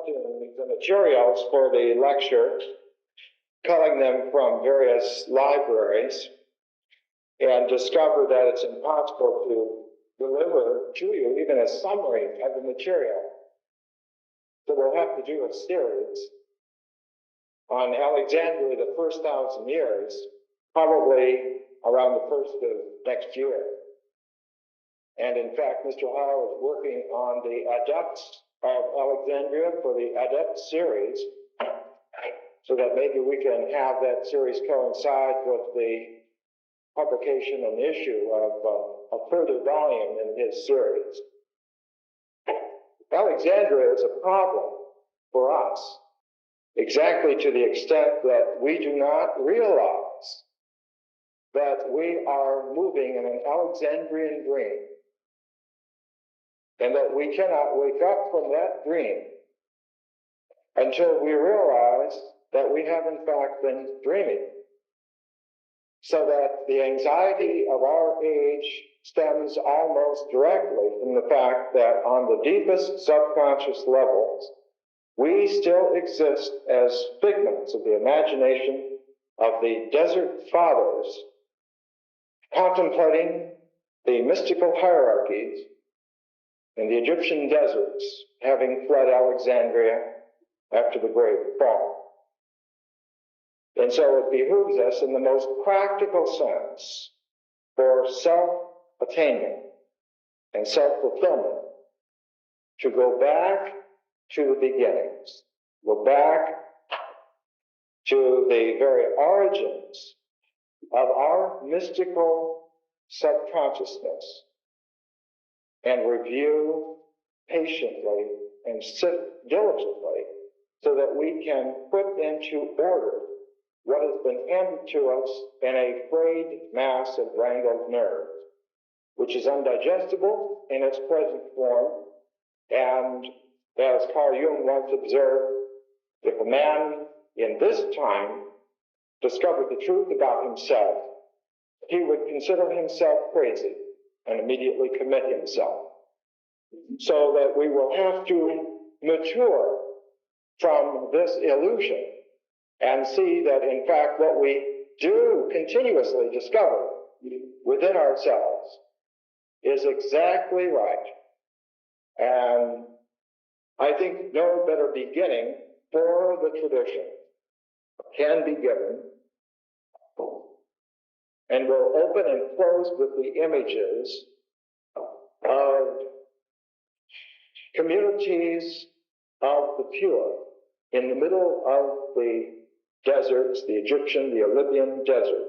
collecting the materials for the lecture, culling them from various libraries, and discovered that it's impossible to deliver to you even a summary of the material. So we'll have to do a series on Alexandria the first 1,000 years, probably around the first of next year. And in fact, Mr. Hall is working on the Adepts of Alexandria for the Adept series, so that maybe we can have that series coincide with the publication and issue of a further volume in his series. Alexandria is a problem for us, exactly to the extent that we do not realize that we are moving in an Alexandrian dream, and that we cannot wake up from that dream until we realize that we have in fact been dreaming. So that the anxiety of our age stems almost directly from the fact that on the deepest subconscious levels, we still exist as figments of the imagination of the desert fathers, contemplating the mystical hierarchies in the Egyptian deserts, having fled Alexandria after the great fall. And so it behooves us in the most practical sense for self-attainment and self-fulfillment to go back to the beginnings, go back to the very origins of our mystical subconsciousness and review patiently and sit diligently so that we can put into order what has been handed to us in a frayed mass of wrangled nerves, which is undigestible in its present form, and as Carl Jung once observed, if a man in this time discovered the truth about himself, he would consider himself crazy and immediately commit himself. So that we will have to mature from this illusion and see that, in fact, what we do continuously discover within ourselves is exactly right. And I think no better beginning for the tradition can be given, and we'll open and close with the images of communities of the pure in the middle of the deserts, the Egyptian, the Libyan desert,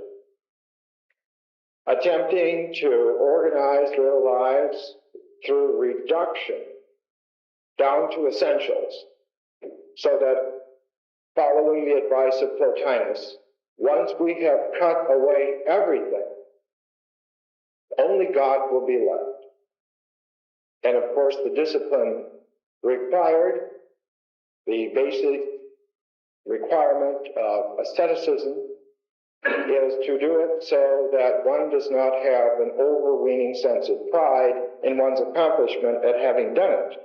attempting to organize their lives through reduction down to essentials, so that, following the advice of Plotinus, once we have cut away everything, only God will be left. And of course, the discipline required, the basic requirement of asceticism, is to do it so that one does not have an overweening sense of pride in one's accomplishment at having done it.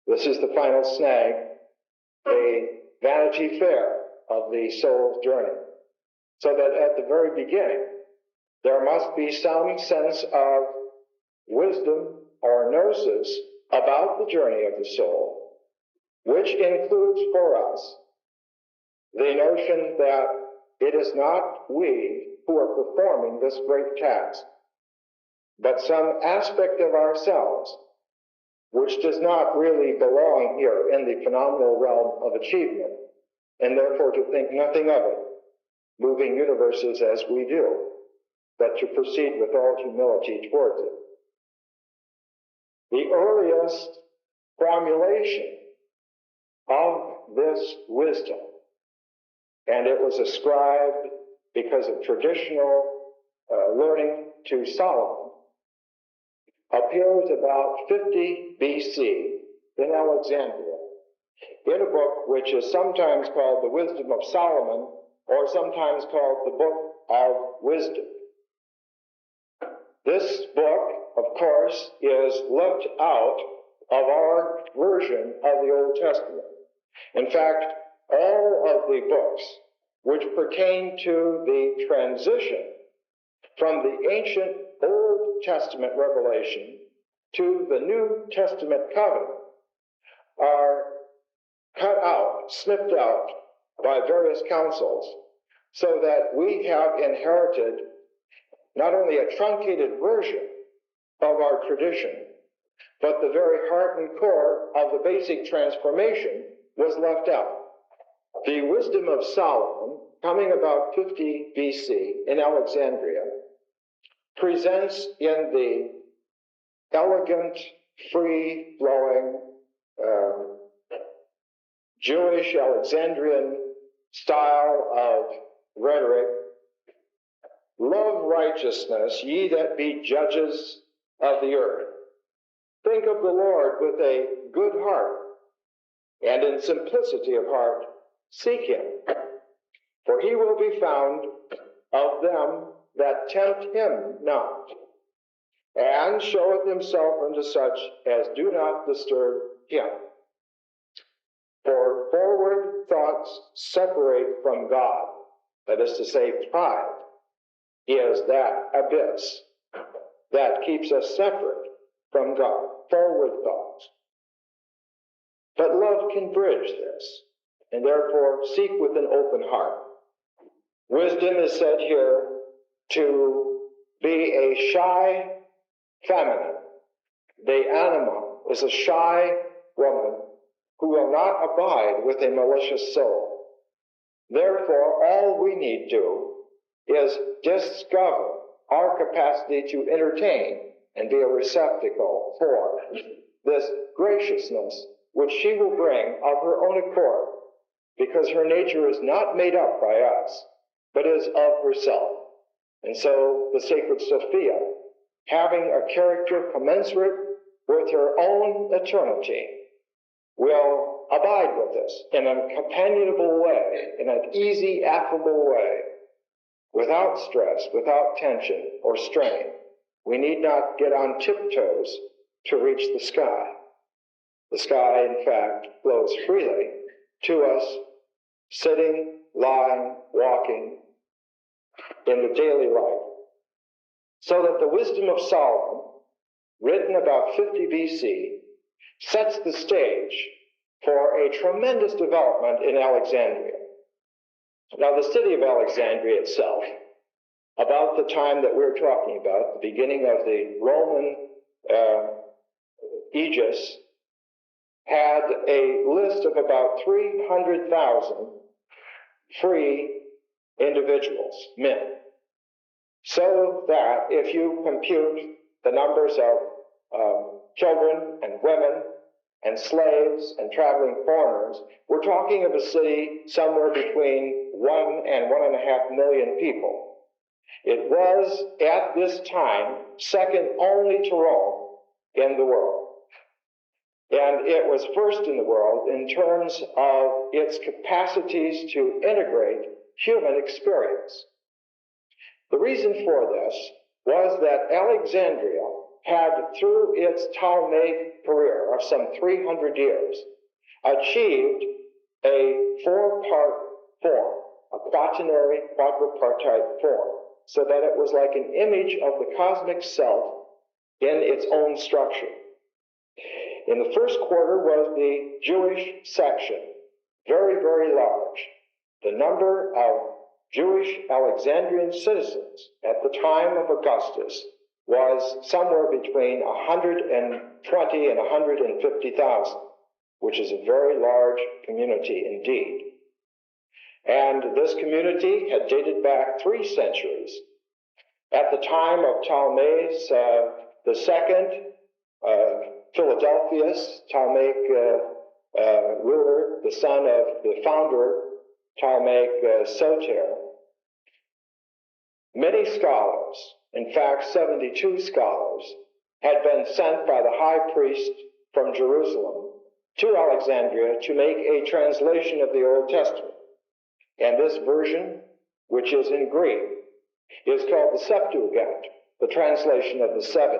This is the final snag, a Vanity Fair of the soul's journey. So that at the very beginning, there must be some sense of wisdom or gnosis about the journey of the soul, which includes for us the notion that it is not we who are performing this great task, but some aspect of ourselves which does not really belong here in the phenomenal realm of achievement, and therefore to think nothing of it, moving universes as we do, but to proceed with all humility towards it. The earliest formulation of this wisdom, and it was ascribed because of traditional learning to Solomon, appears about 50 BC in Alexandria, in a book which is sometimes called the Wisdom of Solomon, or sometimes called the Book of Wisdom. This book, of course, is left out of our version version of the Old Testament. In fact, all of the books which pertain to the transition from the ancient Old Testament revelation to the New Testament covenant are cut out, snipped out by various councils, so that we have inherited not only a truncated version of our tradition, but the very heart and core of the basic transformation was left out. The wisdom of Solomon, coming about 50 BC in Alexandria, presents in the elegant, free-flowing, Jewish Alexandrian style of rhetoric, love righteousness, ye that be judges of the earth. Think of the Lord with a good heart, and in simplicity of heart, seek him. For he will be found of them that tempt him not, and showeth himself unto such as do not disturb him. For forward thoughts separate from God, that is to say, pride is that abyss that keeps us separate from God, forward thoughts. But love can bridge this, and therefore seek with an open heart. Wisdom is said here to be a shy feminine. The anima is a shy woman who will not abide with a malicious soul. Therefore, all we need do is discover our capacity to entertain and be a receptacle for this graciousness which she will bring of her own accord, because her nature is not made up by us, but is of herself. And so the sacred Sophia, having a character commensurate with her own eternity, will abide with us in a companionable way, in an easy, affable way, without stress, without tension or strain. We need not get on tiptoes to reach the sky. The sky, in fact, flows freely to us, sitting, lying, walking in the daily life. So that the wisdom of Solomon, written about 50 BC, sets the stage for a tremendous development in Alexandria. Now, the city of Alexandria itself, about the time that we're talking about, the beginning of the Roman aegis, had a list of about 300,000 free individuals, men. So that if you compute the numbers of children and women and slaves and traveling foreigners, we're talking of a city somewhere between 1 and 1.5 million people. It was, at this time, second only to Rome in the world. And it was first in the world in terms of its capacities to integrate human experience. The reason for this was that Alexandria had, through its Ptolemaic career of some 300 years, achieved a four-part form, a quaternary, quadripartite form, so that it was like an image of the cosmic self in its own structure. In the first quarter was the Jewish section, very, very large. The number of Jewish Alexandrian citizens at the time of Augustus was somewhere between 120 and 150,000, which is a very large community indeed. And this community had dated back 3 centuries. At the time of Ptolemais the second, Philadelphus, Ptolemaic ruler, the son of the founder, Ptolemaic Soter, many scholars, in fact 72 scholars, had been sent by the high priest from Jerusalem to Alexandria to make a translation of the Old Testament. And this version, which is in Greek, is called the Septuagint, the translation of the 70.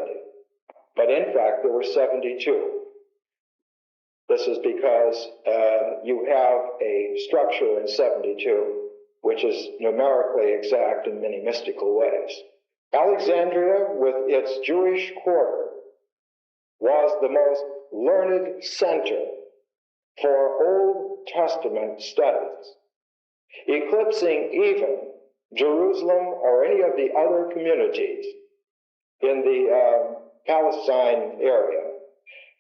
But in fact, there were 72. This is because you have a structure in 72, which is numerically exact in many mystical ways. Alexandria, with its Jewish quarter, was the most learned center for Old Testament studies, eclipsing even Jerusalem or any of the other communities in the Palestine area,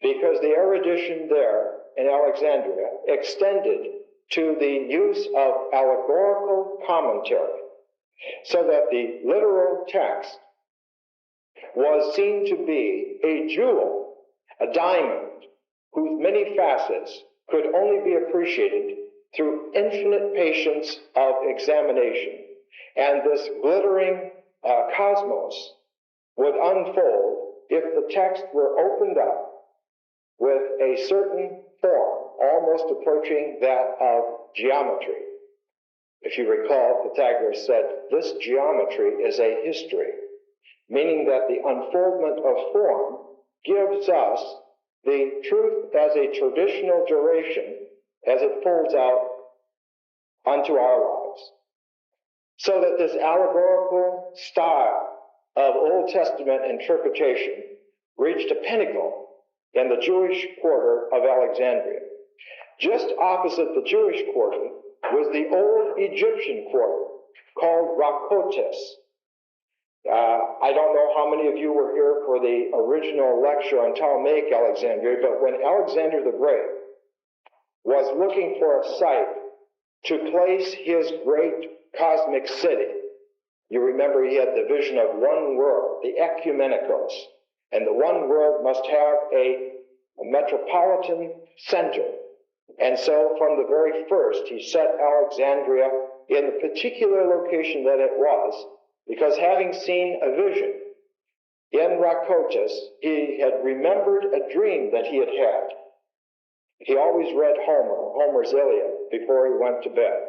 because the erudition there in Alexandria extended to the use of allegorical commentary, so that the literal text was seen to be a jewel, a diamond, whose many facets could only be appreciated through infinite patience of examination. And this glittering cosmos would unfold if the text were opened up with a certain form, almost approaching that of geometry. If you recall, Pythagoras said, this geometry is a history, meaning that the unfoldment of form gives us the truth as a traditional duration as it folds out unto our lives. So that this allegorical style of Old Testament interpretation reached a pinnacle in the Jewish quarter of Alexandria. Just opposite the Jewish quarter was the old Egyptian quarter called Rakotis. I don't know how many of you were here for the original lecture on Ptolemaic Alexandria, but when Alexander the Great was looking for a site to place his great cosmic city, you remember he had the vision of one world, the ecumenikos, and the one world must have a metropolitan center. And so from the very first, he set Alexandria in the particular location that it was, because having seen a vision in Rakotis, he had remembered a dream that he had had. He always read Homer's Iliad, before he went to bed.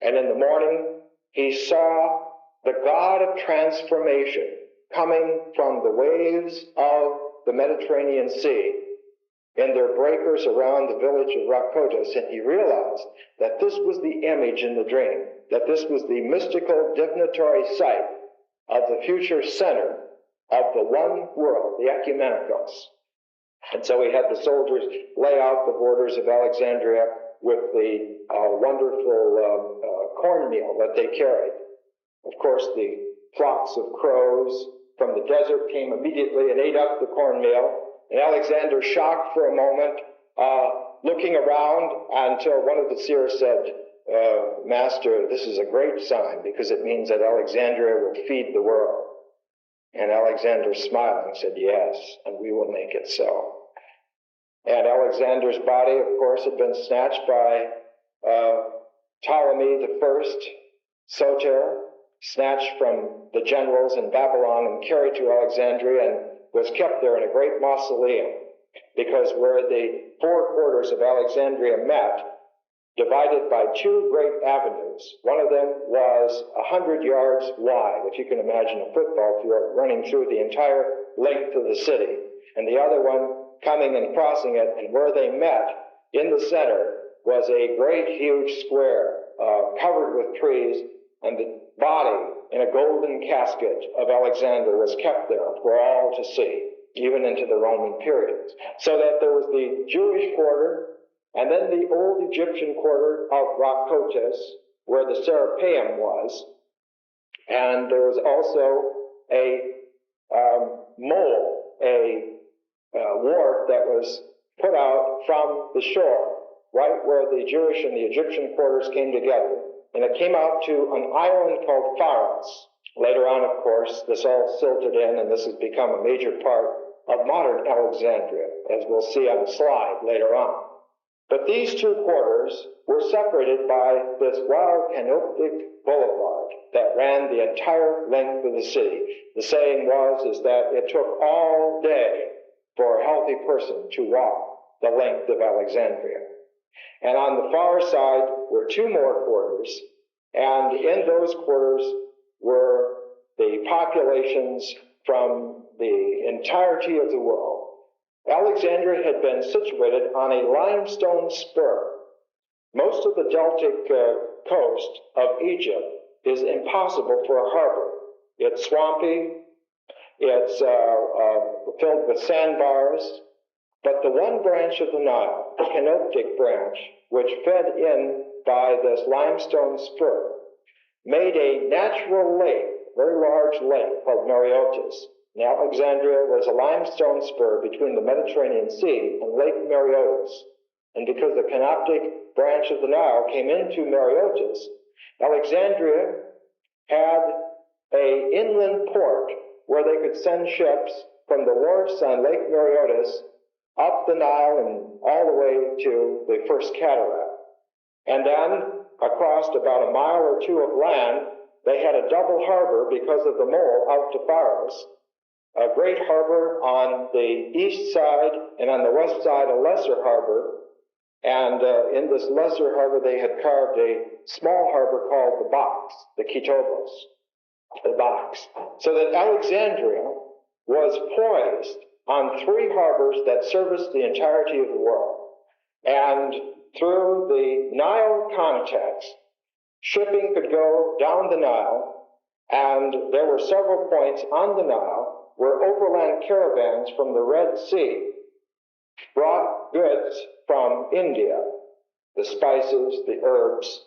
And in the morning, he saw the God of transformation coming from the waves of the Mediterranean Sea in their breakers around the village of Rakotis, and he realized that this was the image in the dream, that this was the mystical divinatory site of the future center of the one world, the ecumenikos. And so he had the soldiers lay out the borders of Alexandria with the wonderful cornmeal that they carried. Of course, the flocks of crows from the desert came immediately and ate up the cornmeal. And Alexander, shocked for a moment, looking around until one of the seers said, Master, this is a great sign, because it means that Alexandria will feed the world. And Alexander, smiling, said, yes, and we will make it so. And Alexander's body, of course, had been snatched by Ptolemy the First, Soter, snatched from the generals in Babylon and carried to Alexandria, and was kept there in a great mausoleum, because where the four quarters of Alexandria met, divided by two great avenues. One of them was 100 yards wide, if you can imagine a football field running through the entire length of the city, and the other one coming and crossing it, and where they met, in the center, was a great huge square covered with trees, and the body in a golden casket of Alexander was kept there for all to see, even into the Roman periods. So that there was the Jewish quarter, and then the old Egyptian quarter of Rakotis, where the Serapeum was, and there was also a mole, a wharf that was put out from the shore, right where the Jewish and the Egyptian quarters came together. And it came out to an island called Pharos. Later on, of course, this all silted in, and this has become a major part of modern Alexandria, as we'll see on the slide later on. But these two quarters were separated by this wild canoptic boulevard that ran the entire length of the city. The saying is that it took all day for a healthy person to walk the length of Alexandria. And on the far side were two more quarters, and in those quarters were the populations from the entirety of the world. Alexandria had been situated on a limestone spur. Most of the Deltic coast of Egypt is impossible for a harbor. It's swampy, it's filled with sandbars, but the one branch of the Nile, the Canoptic branch, which fed in by this limestone spur, made a natural lake, very large lake called Mareotis. And Alexandria was a limestone spur between the Mediterranean Sea and Lake Mareotis. And because the Canoptic branch of the Nile came into Mareotis, Alexandria had an inland port where they could send ships from the wharfs on Lake Mareotis up the Nile and all the way to the first cataract. And then across about a mile or two of land, they had a double harbor because of the mole out to Pharos, a great harbor on the east side, and on the west side a lesser harbor. And in this lesser harbor they had carved a small harbor called the Box, the Kitobos, the Box. So that Alexandria was poised on three harbors that serviced the entirety of the world. And through the Nile context, shipping could go down the Nile, and there were several points on the Nile where overland caravans from the Red Sea brought goods from India, the spices, the herbs,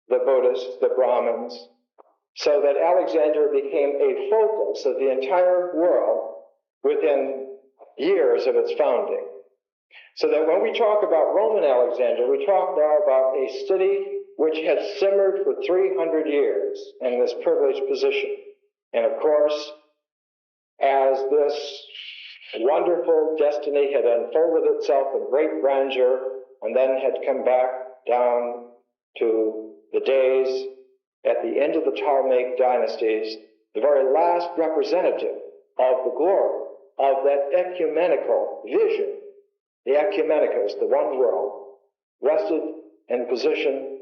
the Buddhists, the Brahmins, so that Alexandria became a focus of the entire world within years of its founding. So that when we talk about Roman Alexandria, we talk now about a city which had simmered for 300 years in this privileged position. And of course, as this wonderful destiny had unfolded itself in great grandeur and then had come back down to the days at the end of the Ptolemaic dynasties, the very last representative of the glory of that ecumenical vision, the ecumenicus, the one world, rested in the position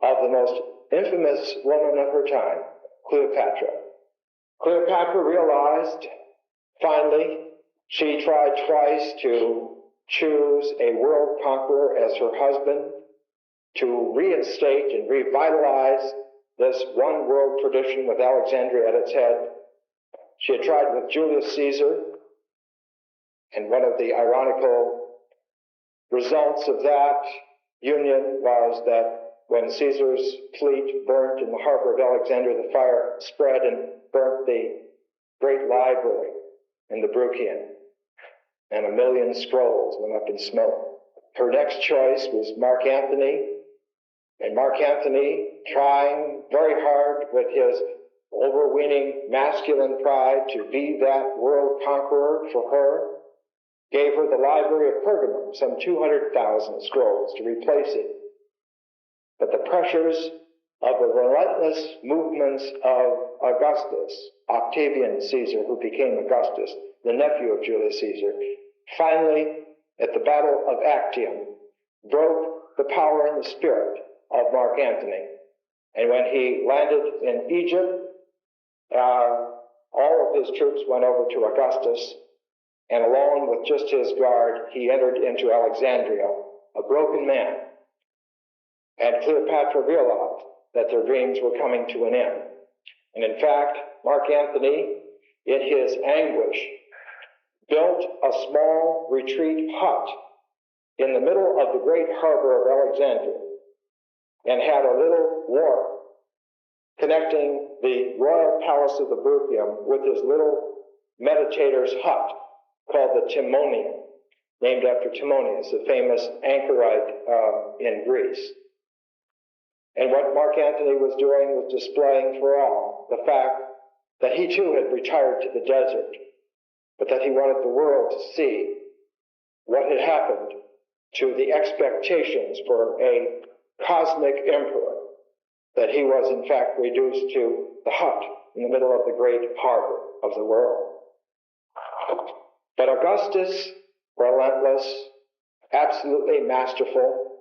of the most infamous woman of her time, Cleopatra. Cleopatra realized, finally, she tried twice to choose a world conqueror as her husband, to reinstate and revitalize this one world tradition with Alexandria at its head. She had tried with Julius Caesar, and one of the ironical results of that union was that when Caesar's fleet burnt in the harbor of Alexandria, the fire spread and burnt the great library in the Bruchion, and 1 million scrolls went up in smoke. Her next choice was Mark Antony, and Mark Antony, trying very hard with his overweening masculine pride to be that world conqueror for her, gave her the library of Pergamum, some 200,000 scrolls to replace it. But the pressures of the relentless movements of Augustus, Octavian Caesar, who became Augustus, the nephew of Julius Caesar, finally, at the Battle of Actium, broke the power and the spirit of Mark Antony. And when he landed in Egypt, all of his troops went over to Augustus, and alone with just his guard, he entered into Alexandria, a broken man. And Cleopatra realized that their dreams were coming to an end. And in fact, Mark Antony, in his anguish, built a small retreat hut in the middle of the great harbor of Alexandria and had a little wharf connecting the royal palace of the Bruchium with his little meditator's hut called the Timonium, named after Timonius, the famous anchorite in Greece. And what Mark Antony was doing was displaying for all the fact that he too had retired to the desert, but that he wanted the world to see what had happened to the expectations for a cosmic emperor, that he was in fact reduced to the hut in the middle of the great harbor of the world. But Augustus, relentless, absolutely masterful,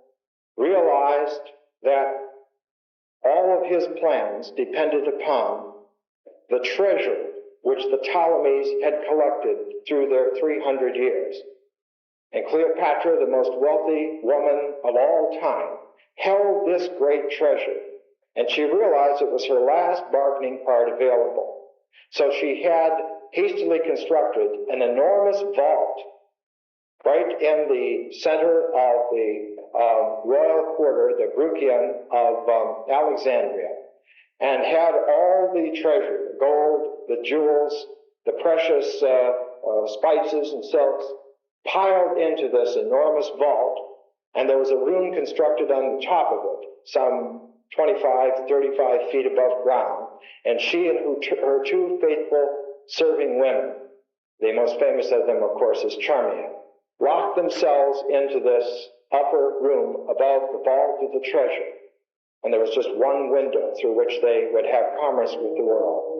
realized that all of his plans depended upon the treasure which the Ptolemies had collected through their 300 years. And Cleopatra, the most wealthy woman of all time, held this great treasure, and she realized it was her last bargaining part available. So she had hastily constructed an enormous vault right in the center of the royal quarter, the Bruchion of Alexandria, and had all the treasure, the gold, the jewels, the precious spices and silks, piled into this enormous vault, and there was a room constructed on the top of it, some 25, 35 feet above ground, and she and her two faithful serving women, the most famous of them, of course, is Charmian, locked themselves into this upper room above the vault of the treasure, and there was just one window through which they would have commerce with the world.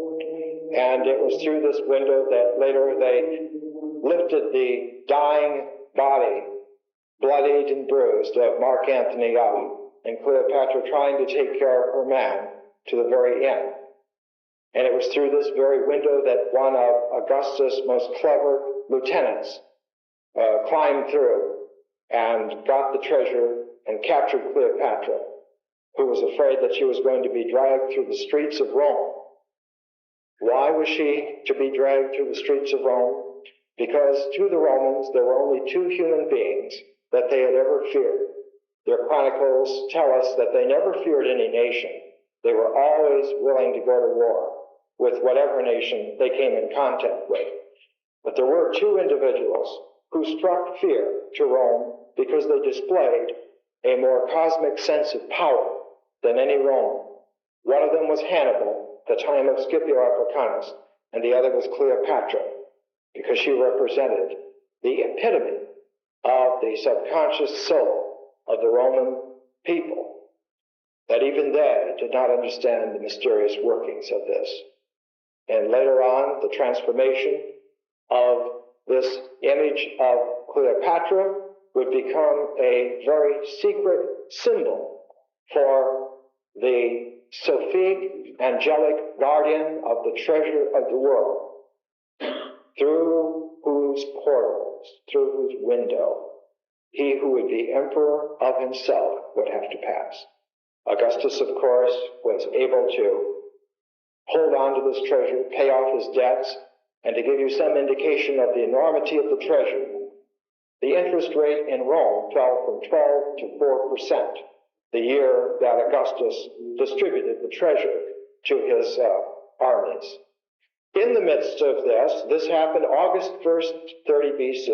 And it was through this window that later they lifted the dying body, bloodied and bruised, of Mark Antony up, and Cleopatra trying to take care of her man to the very end. And it was through this very window that one of Augustus' most clever lieutenants climbed through and got the treasure and captured Cleopatra, who was afraid that she was going to be dragged through the streets of Rome. Why was she to be dragged through the streets of Rome? Because to the Romans there were only two human beings that they had ever feared. Their chronicles tell us that they never feared any nation. They were always willing to go to war with whatever nation they came in contact with. But there were two individuals who struck fear to Rome because they displayed a more cosmic sense of power than any Roman. One of them was Hannibal, the time of Scipio Africanus, and the other was Cleopatra, because she represented the epitome of the subconscious soul of the Roman people, that even they did not understand the mysterious workings of this. And later on, the transformation of this image of Cleopatra would become a very secret symbol for the Sophic angelic guardian of the treasure of the world, through whose portals, through whose window, he who would be emperor of himself would have to pass. Augustus, of course, was able to hold on to this treasure, pay off his debts, and to give you some indication of the enormity of the treasure, the interest rate in Rome fell from 12 to 4% the year that Augustus distributed the treasure to his armies. In the midst of this happened August 1st, 30 BC.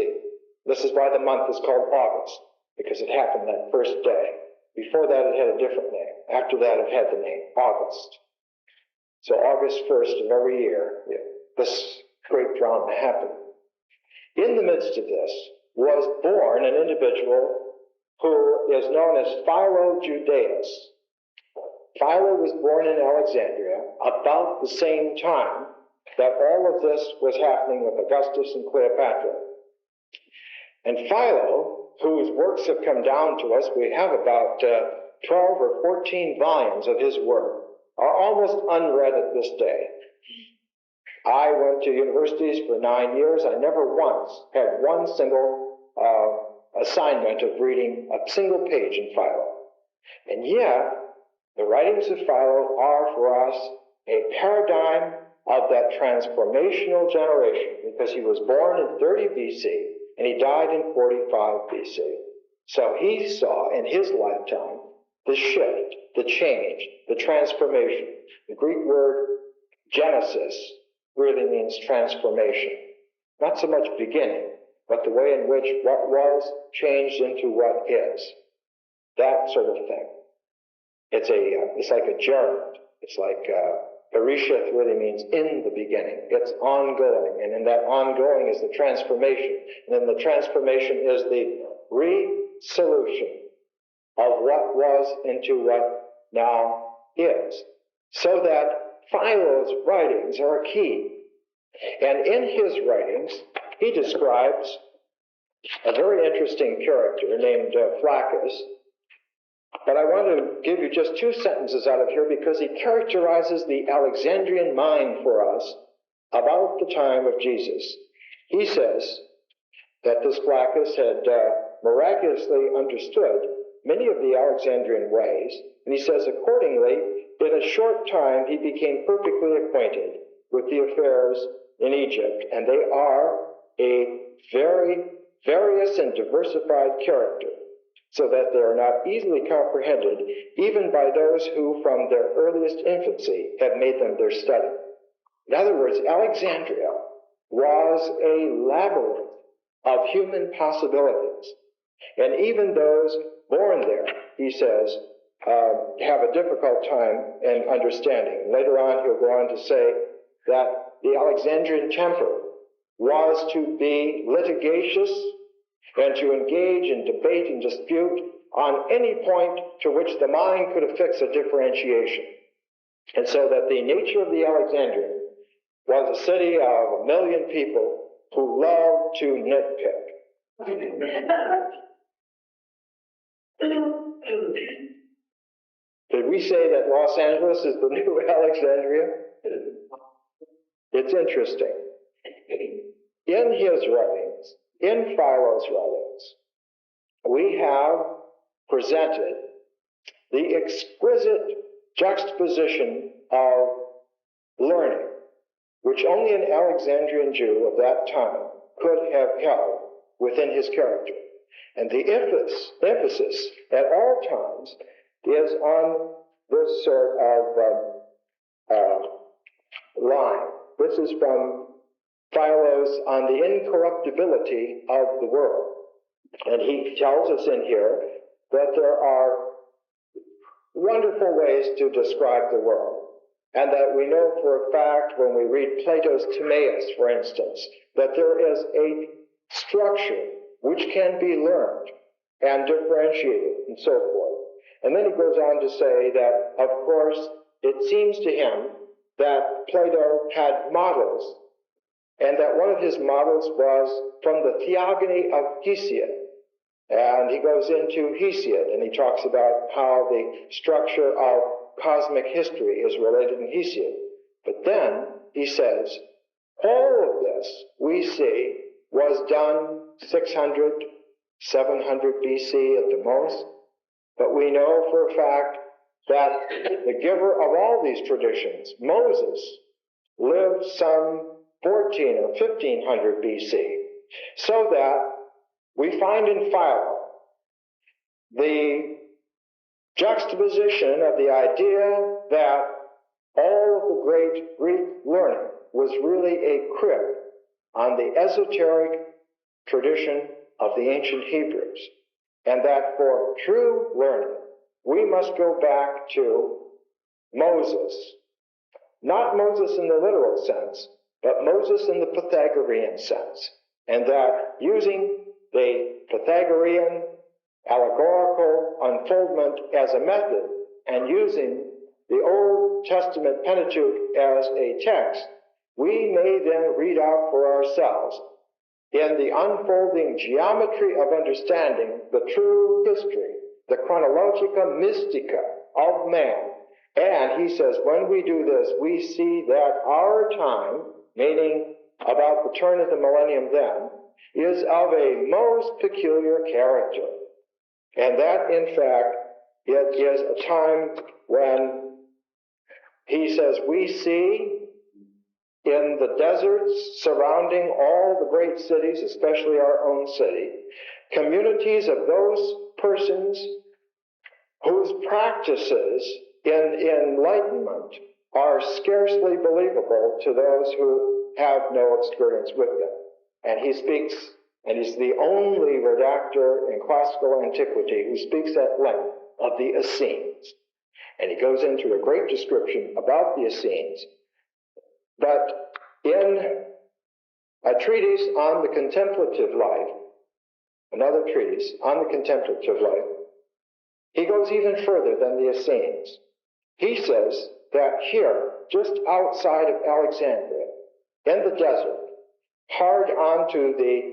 This is why the month is called August, because it happened that first day. Before that, it had a different name. After that, it had the name August. So August 1st of every year, this great drama happened. In the midst of this was born an individual who is known as Philo Judaeus. Philo was born in Alexandria about the same time that all of this was happening with Augustus and Cleopatra. And Philo, whose works have come down to us, we have about 12 or 14 volumes of his work, are almost unread at this day. I went to universities for 9 years. I never once had one single assignment of reading a single page in Philo. And yet, the writings of Philo are for us a paradigm of that transformational generation, because he was born in 30 BC and he died in 45 BC. So he saw in his lifetime the shift, the change, the transformation. The Greek word Genesis really means transformation. Not so much beginning, but the way in which what was changed into what is. That sort of thing. It's like a germ. It's like Bereshith really means in the beginning. It's ongoing, and in that ongoing is the transformation. And then the transformation is the re-solution of what was into what now is. So that Philo's writings are key. And in his writings, he describes a very interesting character named Flaccus. But I want to give you just 2 sentences out of here, because he characterizes the Alexandrian mind for us about the time of Jesus. He says that this Flaccus had miraculously understood many of the Alexandrian ways, and he says, accordingly, in a short time he became perfectly acquainted with the affairs in Egypt, and they are a very various and diversified character, so that they are not easily comprehended even by those who from their earliest infancy have made them their study. In other words, Alexandria was a labyrinth of human possibilities, and even those born there, he says, have a difficult time in understanding. Later on, he'll go on to say that the Alexandrian temper was to be litigious and to engage in debate and dispute on any point to which the mind could affix a differentiation. And so that the nature of the Alexandrian was a city of 1 million people who loved to nitpick. Did we say that Los Angeles is the new Alexandria? It's interesting. In his writings, in Philo's writings, we have presented the exquisite juxtaposition of learning, which only an Alexandrian Jew of that time could have held within his character. And the emphasis at all times is on this sort of line. This is from Philo's on the incorruptibility of the world. And he tells us in here that there are wonderful ways to describe the world. And that we know for a fact when we read Plato's Timaeus, for instance, that there is a structure which can be learned and differentiated and so forth. And then he goes on to say that, of course, it seems to him that Plato had models, and that one of his models was from the Theogony of Hesiod. And he goes into Hesiod, and he talks about how the structure of cosmic history is related in Hesiod. But then he says, all of this we see was done 600, 700 BC at the most, but we know for a fact that the giver of all these traditions, Moses, lived some 14 or 1500 BC, so that we find in Philo the juxtaposition of the idea that all of the great Greek learning was really a crib on the esoteric tradition of the ancient Hebrews, and that for true learning, we must go back to Moses. Not Moses in the literal sense, but Moses in the Pythagorean sense. And that using the Pythagorean allegorical unfoldment as a method and using the Old Testament Pentateuch as a text, we may then read out for ourselves in the unfolding geometry of understanding the true history, the chronologica mystica of man. And he says, when we do this, we see that our time, meaning about the turn of the millennium then, is of a most peculiar character. And that, in fact, it is a time when he says we see in the deserts surrounding all the great cities, especially our own city, communities of those persons whose practices in enlightenment are scarcely believable to those who have no experience with them. And he speaks, and he's the only redactor in classical antiquity who speaks at length of the Essenes. And he goes into a great description about the Essenes. But in a treatise on the contemplative life, another treatise on the contemplative life, he goes even further than the Essenes. He says that here, just outside of Alexandria, in the desert, hard onto the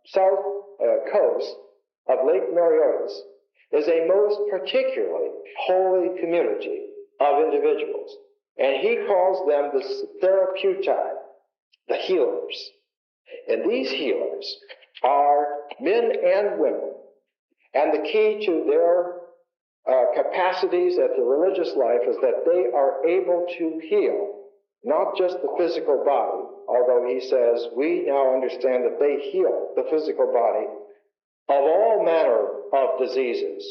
south coast of Lake Mareotis, is a most particularly holy community of individuals. And he calls them the therapeutai, the healers. And these healers are men and women. And the key to their capacities at the religious life is that they are able to heal, not just the physical body, although he says we now understand that they heal the physical body of all manner of diseases,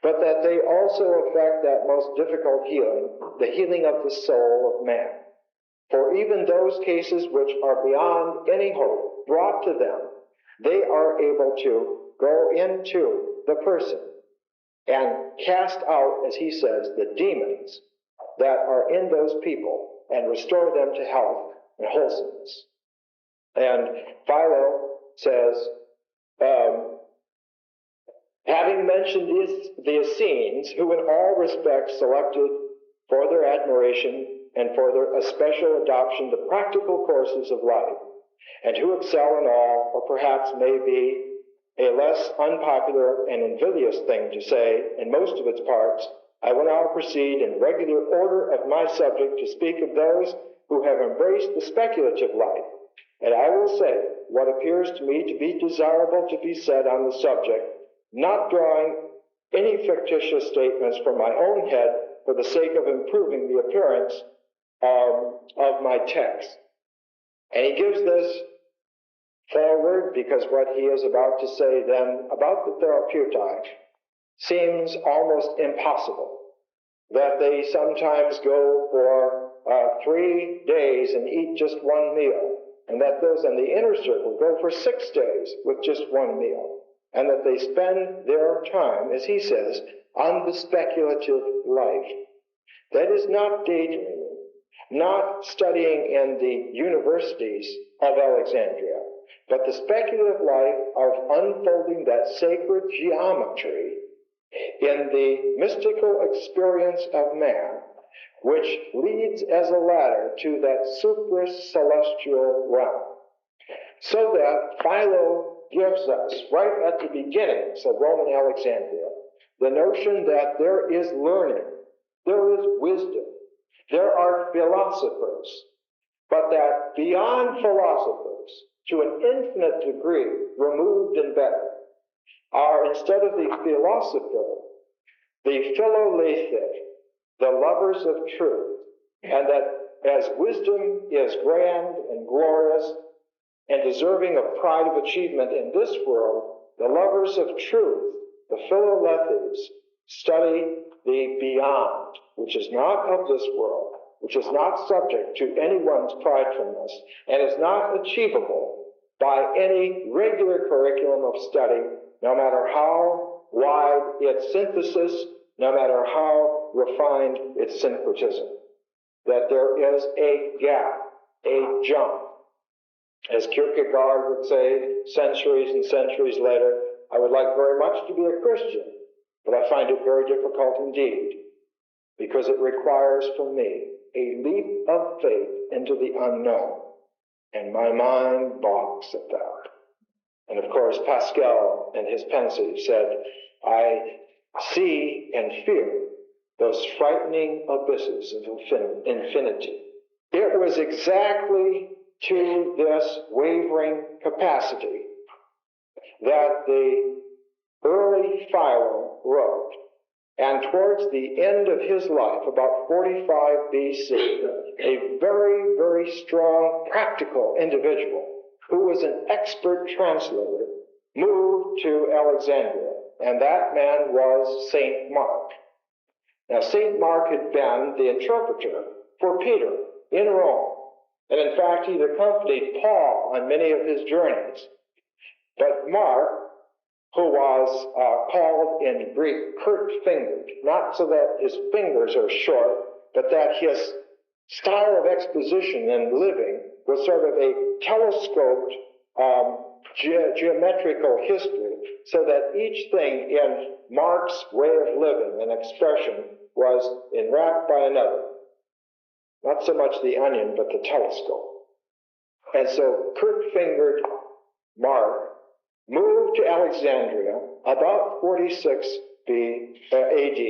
but that they also effect that most difficult healing, the healing of the soul of man. For even those cases which are beyond any hope brought to them, they are able to go into the person and cast out, as he says, the demons that are in those people and restore them to health and wholesomeness. And Philo says, having mentioned the Essenes, who in all respects selected for their admiration and for their especial adoption the practical courses of life, and who excel in all, or perhaps may be a less unpopular and invidious thing to say in most of its parts, I will now proceed in regular order of my subject to speak of those who have embraced the speculative life. And I will say what appears to me to be desirable to be said on the subject, not drawing any fictitious statements from my own head for the sake of improving the appearance of my text. And he gives this forward because what he is about to say then about the therapeutai seems almost impossible, that they sometimes go for 3 days and eat just one meal, and that those in the inner circle go for 6 days with just one meal, and that they spend their time, as he says, on the speculative life. That is not daydreaming, not studying in the universities of Alexandria, but the speculative life of unfolding that sacred geometry in the mystical experience of man, which leads as a ladder to that supra-celestial realm. So that Philo gives us, right at the beginnings of Roman Alexandria, the notion that there is learning, there is wisdom, there are philosophers, but that beyond philosophers, to an infinite degree, removed and better, are, instead of the philosopher, the philolethic, the lovers of truth, and that as wisdom is grand and glorious and deserving of pride of achievement in this world, the lovers of truth, the philolethes, study the beyond, which is not of this world, which is not subject to anyone's pridefulness, and is not achievable by any regular curriculum of study, no matter how wide its synthesis, no matter how refined its syncretism. That there is a gap, a jump. As Kierkegaard would say centuries and centuries later, I would like very much to be a Christian, but I find it very difficult indeed, because it requires from me a leap of faith into the unknown, and my mind balks at that. And of course, Pascal in his Pensive said, I see and fear those frightening abysses of infinity. It was exactly to this wavering capacity that the early Philo wrote. And towards the end of his life, about 45 BC, a very, very strong practical individual who was an expert translator moved to Alexandria, and that man was St. Mark. Now, St. Mark had been the interpreter for Peter in Rome, and in fact, he'd accompanied Paul on many of his journeys. But Mark, who was called in Greek curt-fingered, not so that his fingers are short, but that his style of exposition and living was sort of a telescoped geometrical history, so that each thing in Mark's way of living and expression was enwrapped by another. Not so much the onion, but the telescope. And so curt-fingered Mark moved to Alexandria about 46 AD,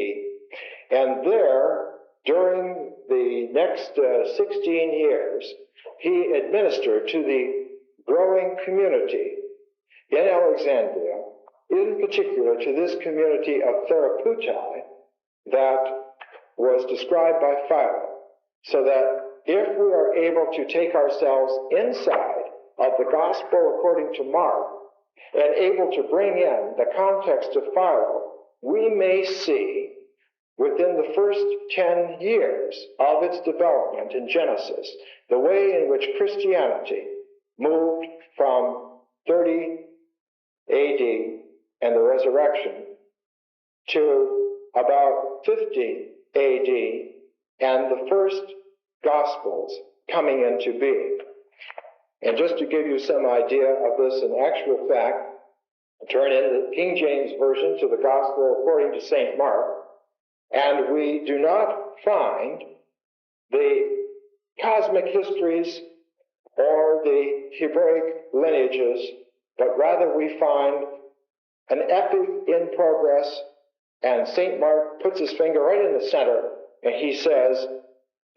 and there, during the next 16 years, he administered to the growing community in Alexandria, in particular to this community of Therapeutae that was described by Philo, so that if we are able to take ourselves inside of the gospel according to Mark and able to bring in the context of Philo, we may see within the first 10 years of its development in Genesis the way in which Christianity moved from 30 AD and the resurrection to about 50 AD and the first Gospels coming into being. And just to give you some idea of this in actual fact, turn in the King James Version to the Gospel according to St. Mark, and we do not find the cosmic histories or the Hebraic lineages, but rather we find an epic in progress, and St. Mark puts his finger right in the center, and he says,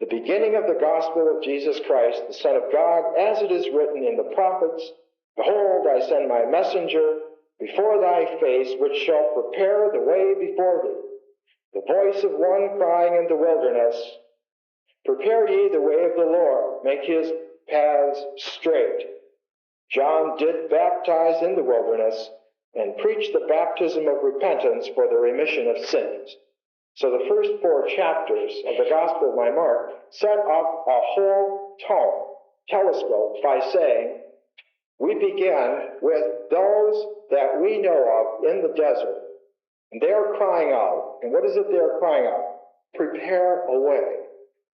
"The beginning of the gospel of Jesus Christ, the Son of God, as it is written in the prophets, Behold, I send my messenger before thy face, which shall prepare the way before thee. The voice of one crying in the wilderness, Prepare ye the way of the Lord, make his paths straight. John did baptize in the wilderness and preach the baptism of repentance for the remission of sins." So the first 4 chapters of the Gospel by Mark set up a whole telescope by saying, we begin with those that we know of in the desert, and they are crying out. And what is it they are crying out? Prepare a way,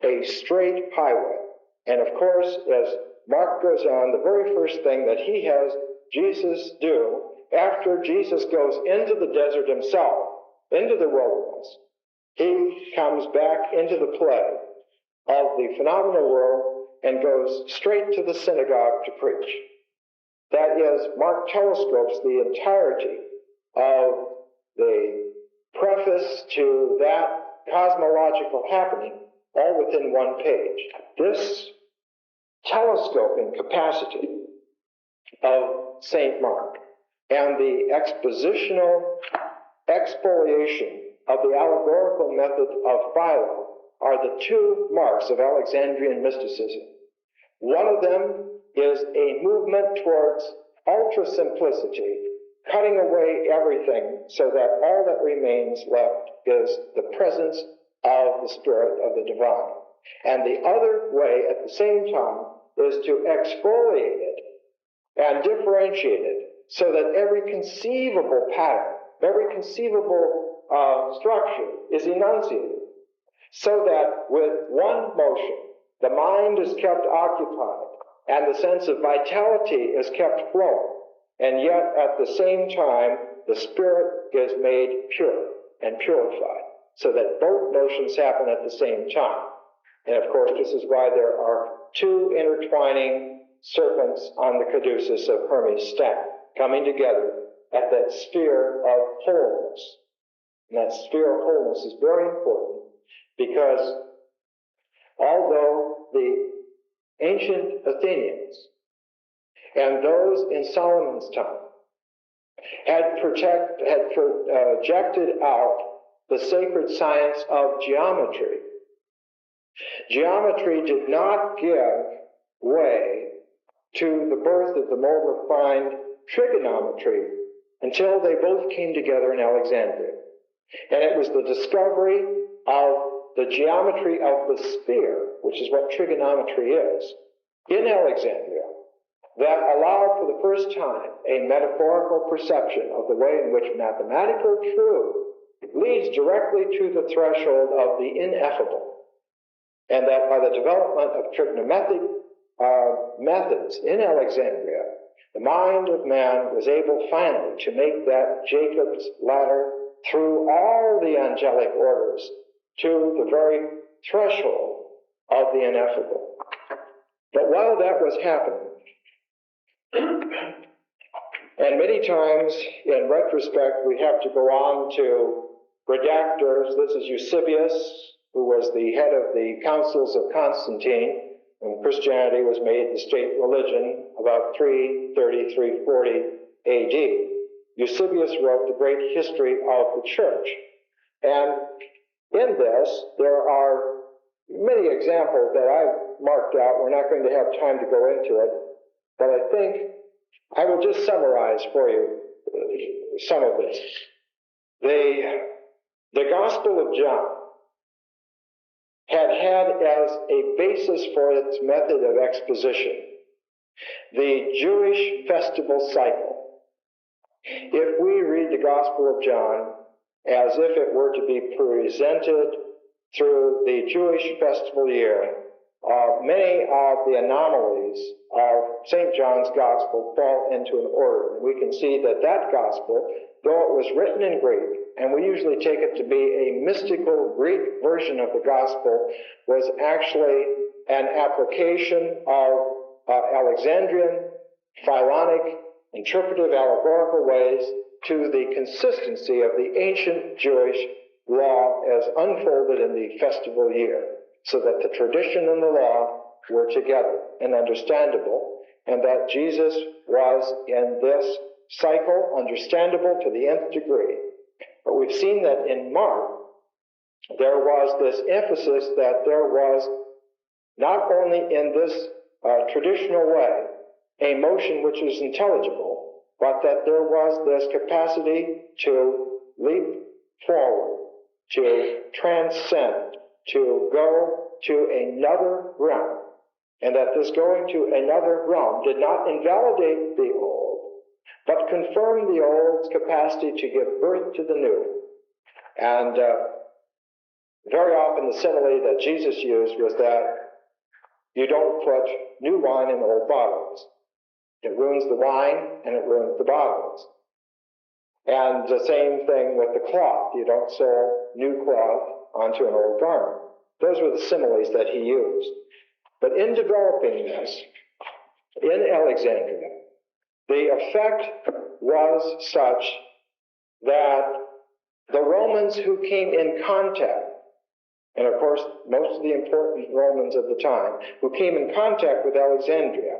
a straight highway. And of course, as Mark goes on, the very first thing that he has Jesus do after Jesus goes into the desert himself, into the wilderness, he comes back into the play of the phenomenal world and goes straight to the synagogue to preach. That is, Mark telescopes the entirety of the preface to that cosmological happening all within one page. This telescoping capacity of St. Mark and the expositional exfoliation of the allegorical method of Philo are the 2 marks of Alexandrian mysticism. One of them is a movement towards ultra-simplicity, cutting away everything so that all that remains left is the presence of the Spirit of the Divine. And the other way, at the same time, is to exfoliate it and differentiate it so that every conceivable pattern, every conceivable structure is enunciated, so that with one motion, the mind is kept occupied and the sense of vitality is kept flowing, and yet at the same time, the spirit is made pure and purified, so that both motions happen at the same time. And of course, this is why there are 2 intertwining serpents on the caduceus of Hermes' staff, coming together at that sphere of wholeness. And that sphere of wholeness is very important, because although the ancient Athenians and those in Solomon's time had projected out the sacred science of geometry, geometry did not give way to the birth of the more refined trigonometry until they both came together in Alexandria. And it was the discovery of the geometry of the sphere, which is what trigonometry is, in Alexandria, that allowed for the first time a metaphorical perception of the way in which mathematical truth leads directly to the threshold of the ineffable. And that by the development of trigonometric methods in Alexandria, the mind of man was able finally to make that Jacob's ladder through all the angelic orders to the very threshold of the ineffable. But while that was happening, and many times in retrospect we have to go on to redactors. This is Eusebius, who was the head of the councils of Constantine, when Christianity was made the state religion about 330, 340 AD. Eusebius wrote the great history of the church. And in this, there are many examples that I've marked out. We're not going to have time to go into it, but I think I will just summarize for you some of this. The Gospel of John had as a basis for its method of exposition the Jewish festival cycle. If we read the Gospel of John as if it were to be presented through the Jewish festival year, many of the anomalies of St. John's Gospel fall into an order. And we can see that that Gospel, though it was written in Greek, and we usually take it to be a mystical Greek version of the Gospel, was actually an application of Alexandrian, Philonic, interpretive, allegorical ways to the consistency of the ancient Jewish law as unfolded in the festival year, so that the tradition and the law were together and understandable, and that Jesus was in this cycle understandable to the nth degree. But we've seen that in Mark, there was this emphasis that there was not only in this traditional way a motion which is intelligible, but that there was this capacity to leap forward, to transcend, to go to another realm, and that this going to another realm did not invalidate the old, but confirmed the old's capacity to give birth to the new. And very often the simile that Jesus used was that you don't put new wine in old bottles. It ruins the wine and it ruins the bottles. And the same thing with the cloth. You don't sew new cloth onto an old garment. Those were the similes that he used. But in developing this, in Alexandria, the effect was such that the Romans who came in contact, and of course most of the important Romans of the time, who came in contact with Alexandria,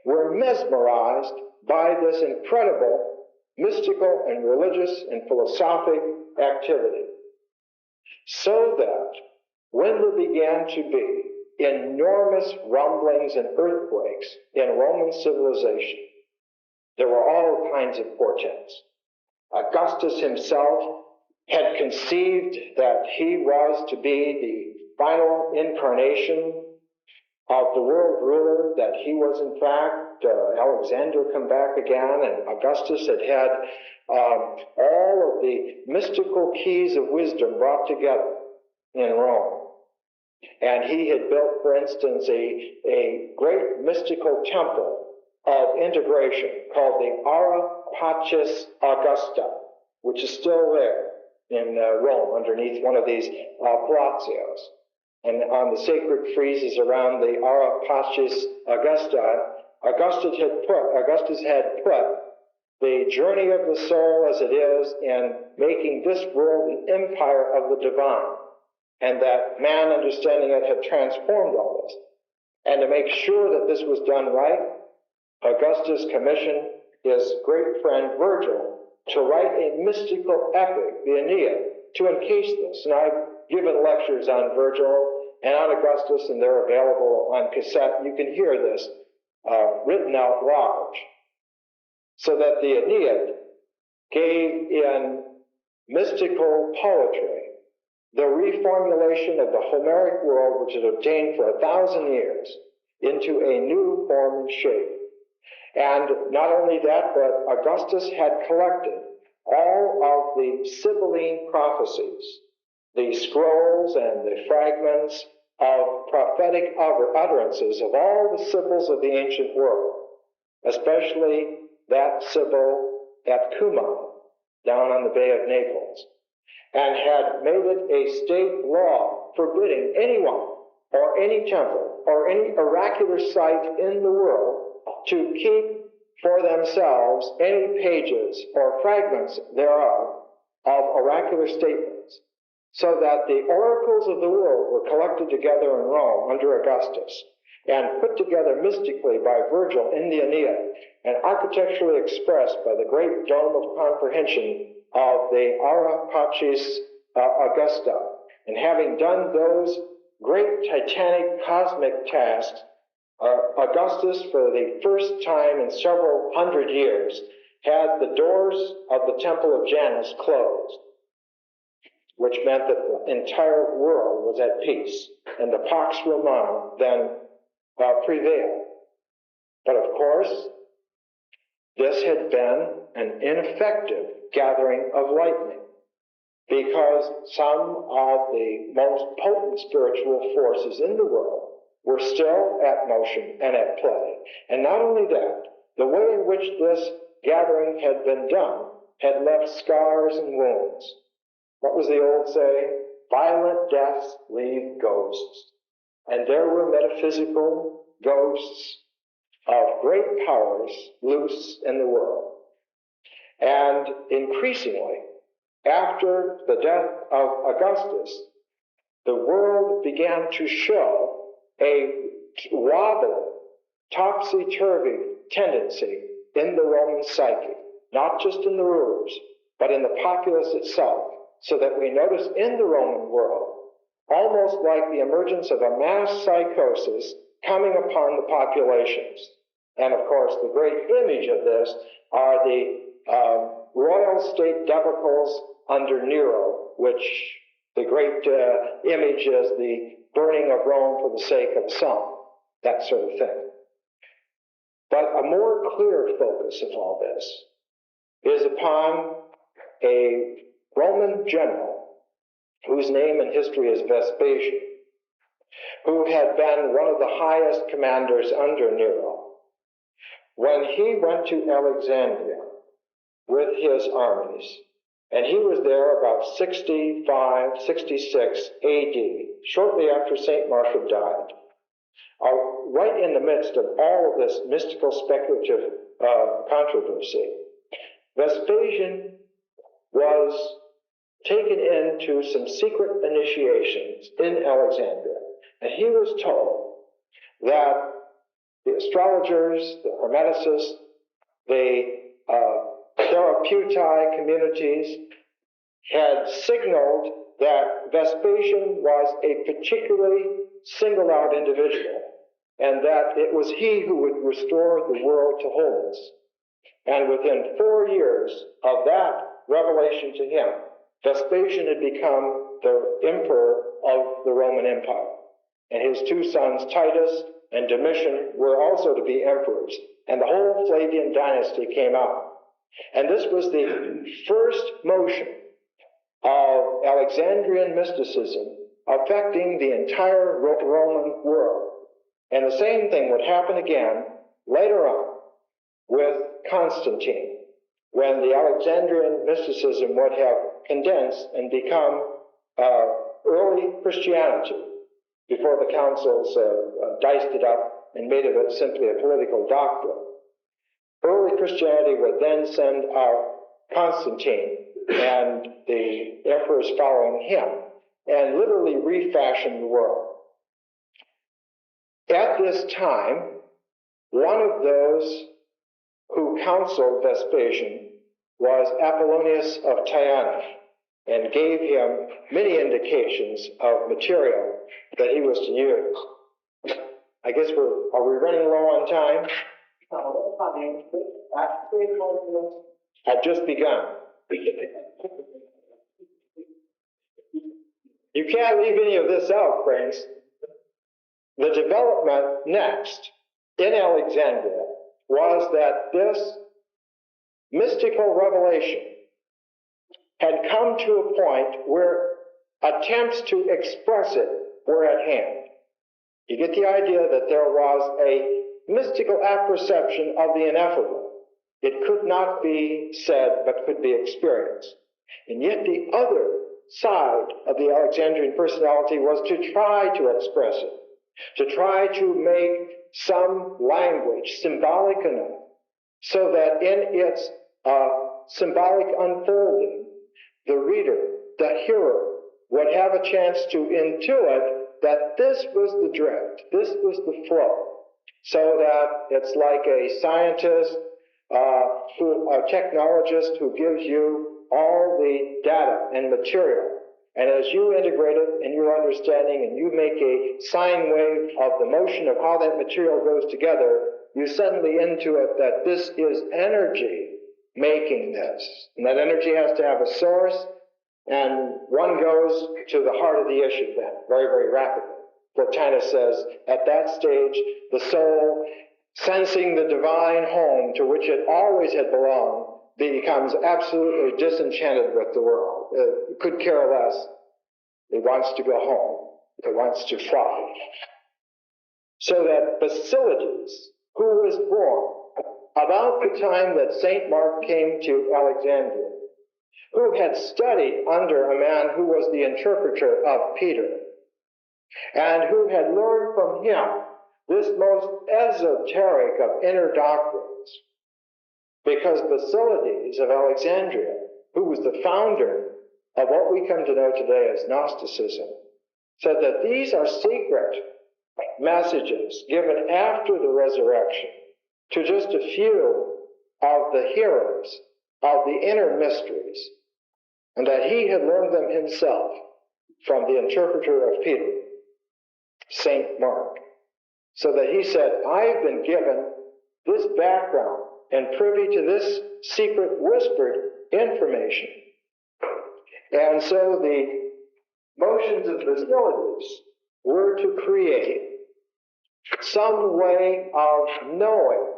were mesmerized by this incredible mystical and religious and philosophic activity, so that when there began to be enormous rumblings and earthquakes in Roman civilization, there were all kinds of portents. Augustus himself had conceived that he was to be the final incarnation of the world ruler, that he was in fact Alexander come back again, and Augustus had all of the mystical keys of wisdom brought together in Rome. And he had built, for instance, a great mystical temple of integration called the Hypatia Augusta, which is still there in Rome underneath one of these palazios. And on the sacred friezes around the Hypatia Augusta, Augustus had put the journey of the soul as it is in making this world an empire of the divine, and that man understanding it had transformed all this. And to make sure that this was done right, Augustus commissioned his great friend Virgil to write a mystical epic, the Aeneid, to encase this. And I've given lectures on Virgil and on Augustus, and they're available on cassette. You can hear this written out large, so that the Aeneid gave in mystical poetry the reformulation of the Homeric world, which had obtained for 1,000 years, into a new form and shape. And not only that, but Augustus had collected all of the Sibylline prophecies, the scrolls and the fragments of prophetic utterances of all the Sibyls of the ancient world, especially that Sibyl at Cuma, down on the Bay of Naples, and had made it a state law forbidding anyone or any temple or any oracular site in the world to keep for themselves any pages or fragments thereof of oracular statements. so that the oracles of the world were collected together in Rome under Augustus and put together mystically by Virgil in the Aeneid and architecturally expressed by the great dome of comprehension of the Ara Pacis Augusta. And having done those great titanic cosmic tasks, Augustus, for the first time in several hundred years, had the doors of the Temple of Janus closed, which meant that the entire world was at peace, and the Pax Romana then prevailed. But of course, this had been an ineffective gathering of lightning, because some of the most potent spiritual forces in the world were still at motion and at play. And not only that, the way in which this gathering had been done had left scars and wounds. What was the old saying? Violent deaths leave ghosts. And there were metaphysical ghosts of great powers loose in the world. And increasingly, after the death of Augustus, the world began to show a wobbly, topsy-turvy tendency in the Roman psyche, not just in the rulers, but in the populace itself, so that we notice in the Roman world almost like the emergence of a mass psychosis coming upon the populations. And of course, the great image of this are the royal state debacles under Nero, which the great image is the burning of Rome for the sake of some, that sort of thing. But a more clear focus of all this is upon a Roman general whose name in history is Vespasian, who had been one of the highest commanders under Nero. When he went to Alexandria with his armies, and he was there about 65, 66 AD, shortly after St. Mark had died, right in the midst of all of this mystical speculative controversy, Vespasian was taken into some secret initiations in Alexandria, and he was told that the astrologers, the hermeticists, the Therapeutae communities had signaled that Vespasian was a particularly singled out individual, and that it was he who would restore the world to wholeness. And within 4 years of that revelation to him, Vespasian had become the emperor of the Roman Empire. And his two sons, Titus and Domitian, were also to be emperors. And the whole Flavian dynasty came out. And this was the first motion of Alexandrian mysticism affecting the entire Roman world. And the same thing would happen again later on with Constantine, when the Alexandrian mysticism would have condensed and become early Christianity before the councils diced it up and made of it simply a political doctrine. Early Christianity would then send out Constantine and the emperors following him and literally refashion the world. At this time, one of those who counseled Vespasian was Apollonius of Tyana, and gave him many indications of material that he was to use. I guess are we running low on time? I've just begun. You can't leave any of this out, friends. The development next in Alexandria was that this mystical revelation had come to a point where attempts to express it were at hand. You get the idea that there was a mystical apperception of the ineffable. It could not be said, but could be experienced. And yet the other side of the Alexandrian personality was to try to express it, to try to make some language symbolic enough so that in its symbolic unfolding, the reader, the hearer, would have a chance to intuit that this was the drift, this was the flow, so that it's like a scientist, a technologist who gives you all the data and material. And as you integrate it in your understanding and you make a sine wave of the motion of how that material goes together, you suddenly intuit that this is energy making this. And that energy has to have a source, and one goes to the heart of the issue then, very, very rapidly. Plotinus says, at that stage, the soul, sensing the divine home to which it always had belonged, becomes absolutely disenchanted with the world. It could care less. It wants to go home. It wants to fly. So that Basilides, who was born about the time that St. Mark came to Alexandria, who had studied under a man who was the interpreter of Peter, and who had learned from him this most esoteric of inner doctrines, because Basilides of Alexandria, who was the founder of what we come to know today as Gnosticism, said that these are secret messages given after the resurrection to just a few of the hearers of the inner mysteries, and that he had learned them himself from the interpreter of Peter, St. Mark. So that he said, I've been given this background and privy to this secret whispered information. And so the motions of Basilides were to create some way of knowing,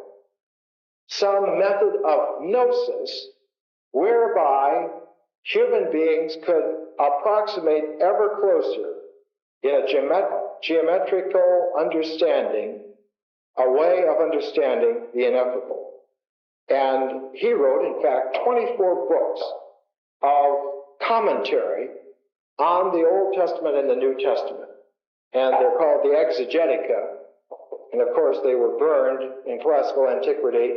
some method of gnosis, whereby human beings could approximate ever closer in a geometrical understanding, a way of understanding the ineffable. And he wrote, in fact, 24 books of commentary on the Old Testament and the New Testament. And they're called the Exegetica. And of course, they were burned in classical antiquity,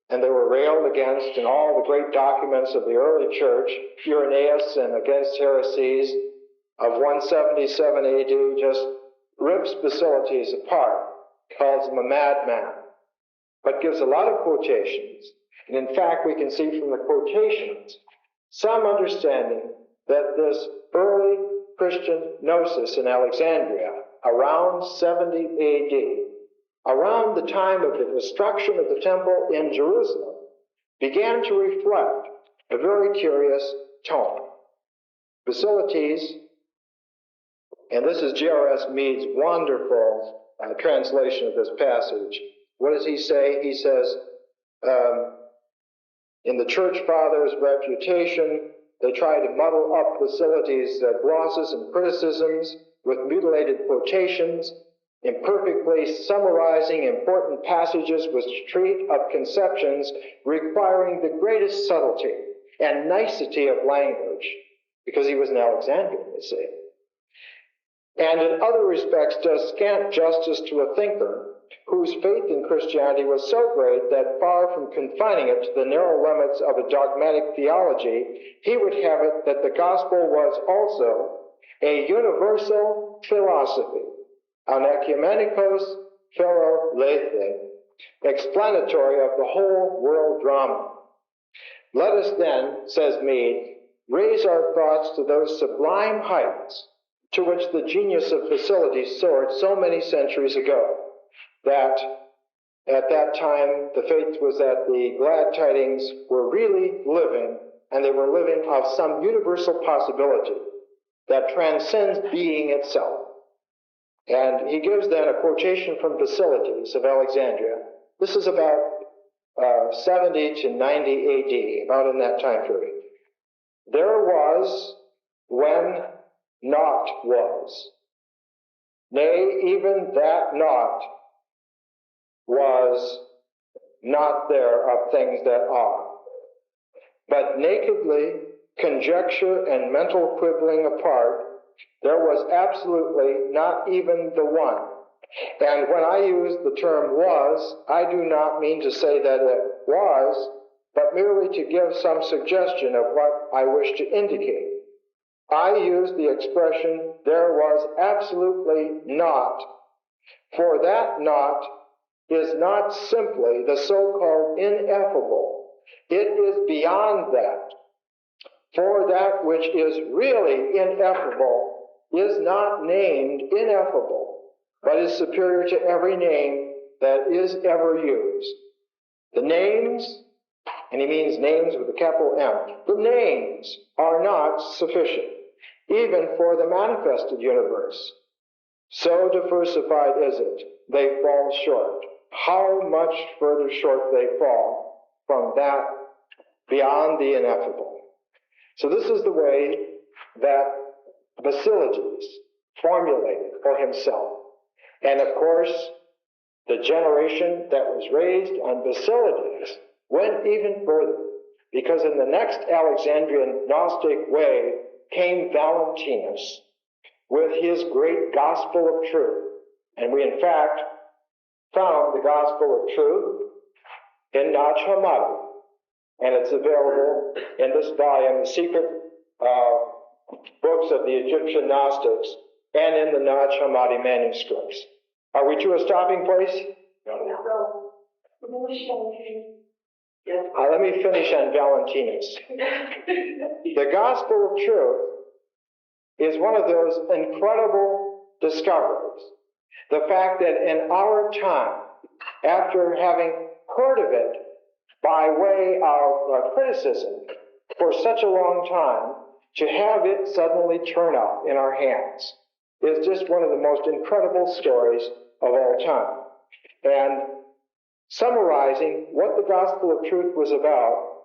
and they were railed against in all the great documents of the early church. Irenaeus and Against Heresies of 177 AD just rips Basilides apart, calls him a madman, but gives a lot of quotations. And in fact, we can see from the quotations some understanding that this early Christian gnosis in Alexandria, around 70 AD, around the time of the destruction of the temple in Jerusalem, began to reflect a very curious tone. Basilides, and this is J.R.S. Mead's wonderful translation of this passage. What does he say? He says, in the Church Fathers' refutation, they try to muddle up Basilides' glosses and criticisms with mutilated quotations, imperfectly summarizing important passages which treat of conceptions requiring the greatest subtlety and nicety of language, because he was an Alexandrian, you see. And in other respects does scant justice to a thinker whose faith in Christianity was so great that far from confining it to the narrow limits of a dogmatic theology, he would have it that the gospel was also a universal philosophy, an ecumenikos philolethe, explanatory of the whole world drama. Let us then, says Mead, raise our thoughts to those sublime heights to which the genius of Basilides soared so many centuries ago, that at that time the faith was that the glad tidings were really living, and they were living of some universal possibility that transcends being itself. And he gives then a quotation from Basilides of Alexandria. This is about 70 to 90 AD, about in that time period. There was when naught was. Nay, even that naught was not there of things that are. But nakedly, conjecture and mental quibbling apart, there was absolutely not even the one. And when I use the term was, I do not mean to say that it was, but merely to give some suggestion of what I wish to indicate. I use the expression, there was absolutely not, for that not is not simply the so-called ineffable. It is beyond that. For that which is really ineffable is not named ineffable, but is superior to every name that is ever used. The names, and he means names with a capital M, the names are not sufficient, even for the manifested universe. So diversified is it, they fall short. How much further short they fall from that beyond the ineffable. So this is the way that Basilides formulated for himself. And of course, the generation that was raised on Basilides went even further, because in the next Alexandrian Gnostic wave came Valentinus with his great gospel of truth. And we in fact found the gospel of truth in Nag Hammadi, and it's available in this volume, The Secret Books of the Egyptian Gnostics, and in the Nag Hammadi manuscripts. Are we to a stopping place? No. Let me finish on Valentinus. The gospel of truth is one of those incredible discoveries. The fact that in our time, after having heard of it by way of criticism for such a long time, to have it suddenly turn up in our hands is just one of the most incredible stories of all time. And summarizing what the gospel of truth was about,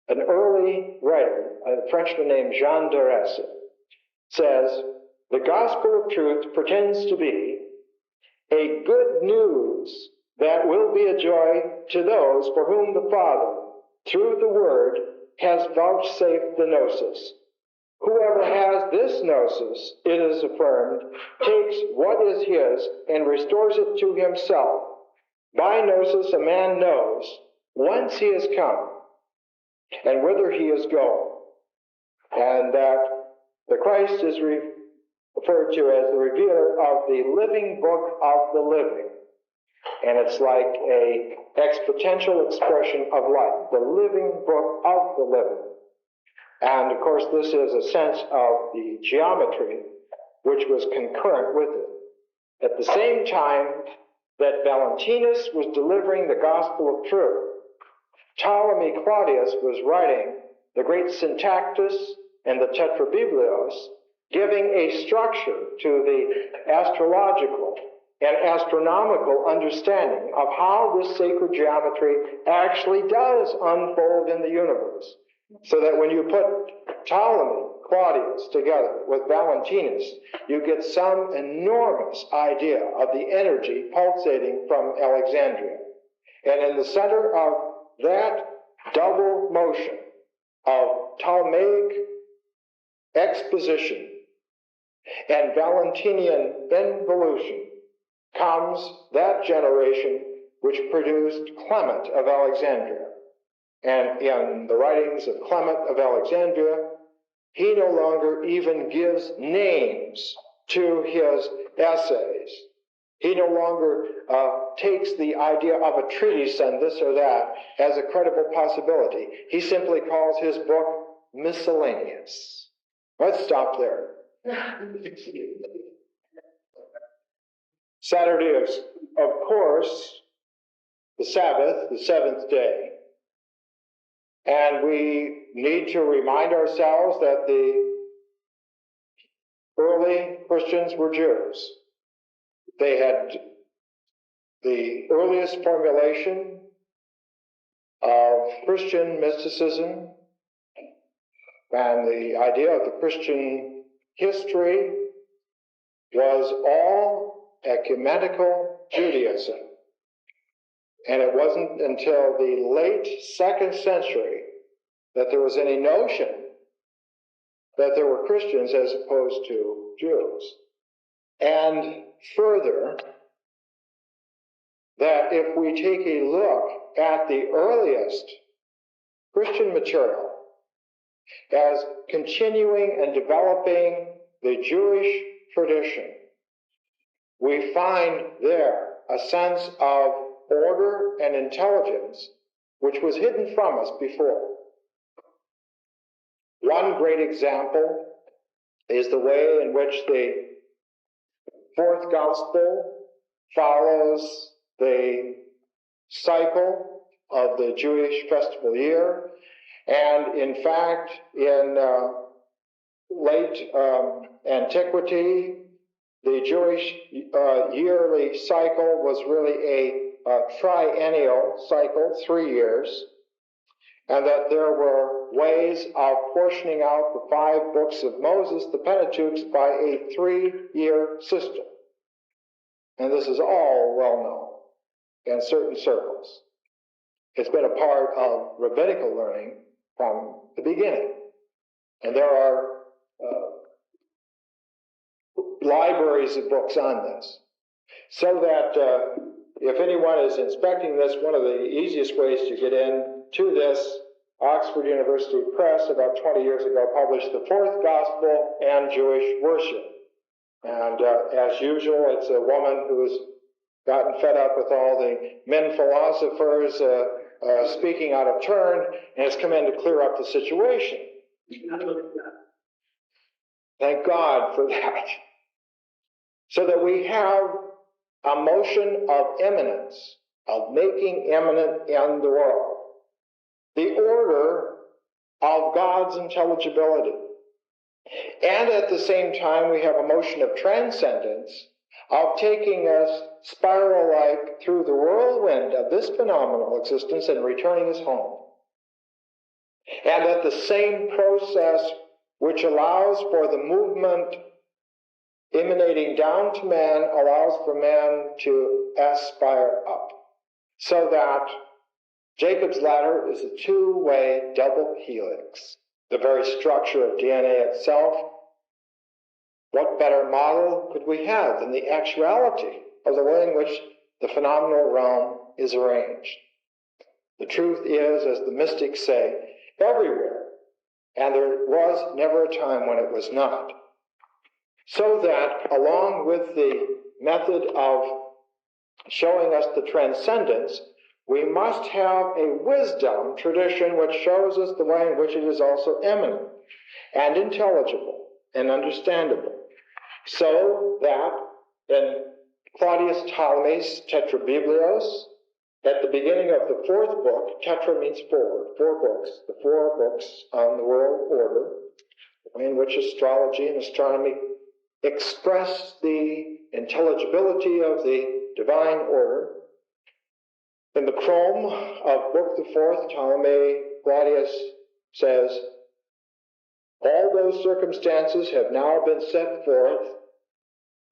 an early writer, a Frenchman named Jean Darès, says, the gospel of truth pretends to be a good news that will be a joy to those for whom the Father, through the Word, has vouchsafed the gnosis. Whoever has this gnosis, it is affirmed, takes what is his and restores it to himself. By gnosis, a man knows whence he has come and whither he is going, and that the Christ is referred to as the revealer of the living book of the living. And it's like a exponential expression of life, the living book of the living. And of course, this is a sense of the geometry which was concurrent with it. At the same time that Valentinus was delivering the gospel of truth, Ptolemy Claudius was writing the great Syntactis and the Tetrabiblios, giving a structure to the astrological and astronomical understanding of how this sacred geometry actually does unfold in the universe. So that when you put Ptolemy, Claudius together with Valentinus, you get some enormous idea of the energy pulsating from Alexandria. And in the center of that double motion of Ptolemaic exposition and Valentinian involution comes that generation which produced Clement of Alexandria. And in the writings of Clement of Alexandria, he no longer even gives names to his essays. He no longer takes the idea of a treatise on this or that as a credible possibility. He simply calls his book miscellaneous. Let's stop there. Saturday is, of course, the Sabbath, the seventh day. And we need to remind ourselves that the early Christians were Jews. They had the earliest formulation of Christian mysticism, and the idea of the Christian history was all ecumenical Judaism. And it wasn't until the late 2nd century that there was any notion that there were Christians as opposed to Jews. And further, that if we take a look at the earliest Christian material as continuing and developing the Jewish tradition. We find there a sense of order and intelligence which was hidden from us before. One great example is the way in which the fourth gospel follows the cycle of the Jewish festival year. And in fact, in late antiquity, the Jewish yearly cycle was really a triennial cycle, 3 years, and that there were ways of portioning out the 5 books of Moses, the Pentateuch, by a 3-year system. And this is all well known in certain circles. It's been a part of rabbinical learning from the beginning. And there are libraries of books on this. So that if anyone is inspecting this, one of the easiest ways to get into this, Oxford University Press about 20 years ago published The Fourth Gospel and Jewish Worship. And as usual, it's a woman who's gotten fed up with all the men philosophers speaking out of turn, and has come in to clear up the situation. Thank God for that. So that we have a motion of eminence, of making eminent in the world the order of God's intelligibility. And at the same time, we have a motion of transcendence, of taking us spiral-like through the whirlwind of this phenomenal existence and returning us home. And that the same process which allows for the movement emanating down to man allows for man to aspire up. So that Jacob's ladder is a 2-way double helix. The very structure of DNA itself. What better model could we have than the actuality of the way in which the phenomenal realm is arranged? The truth is, as the mystics say, everywhere, and there was never a time when it was not. So that, along with the method of showing us the transcendence, we must have a wisdom tradition which shows us the way in which it is also eminent and intelligible and understandable. So that in Claudius Ptolemy's Tetrabiblios, at the beginning of the 4th book, tetra means 4 books, the 4 books on the world order, in which astrology and astronomy express the intelligibility of the divine order. In the Chrome of Book the 4th, Ptolemy Claudius says, all those circumstances have now been set forth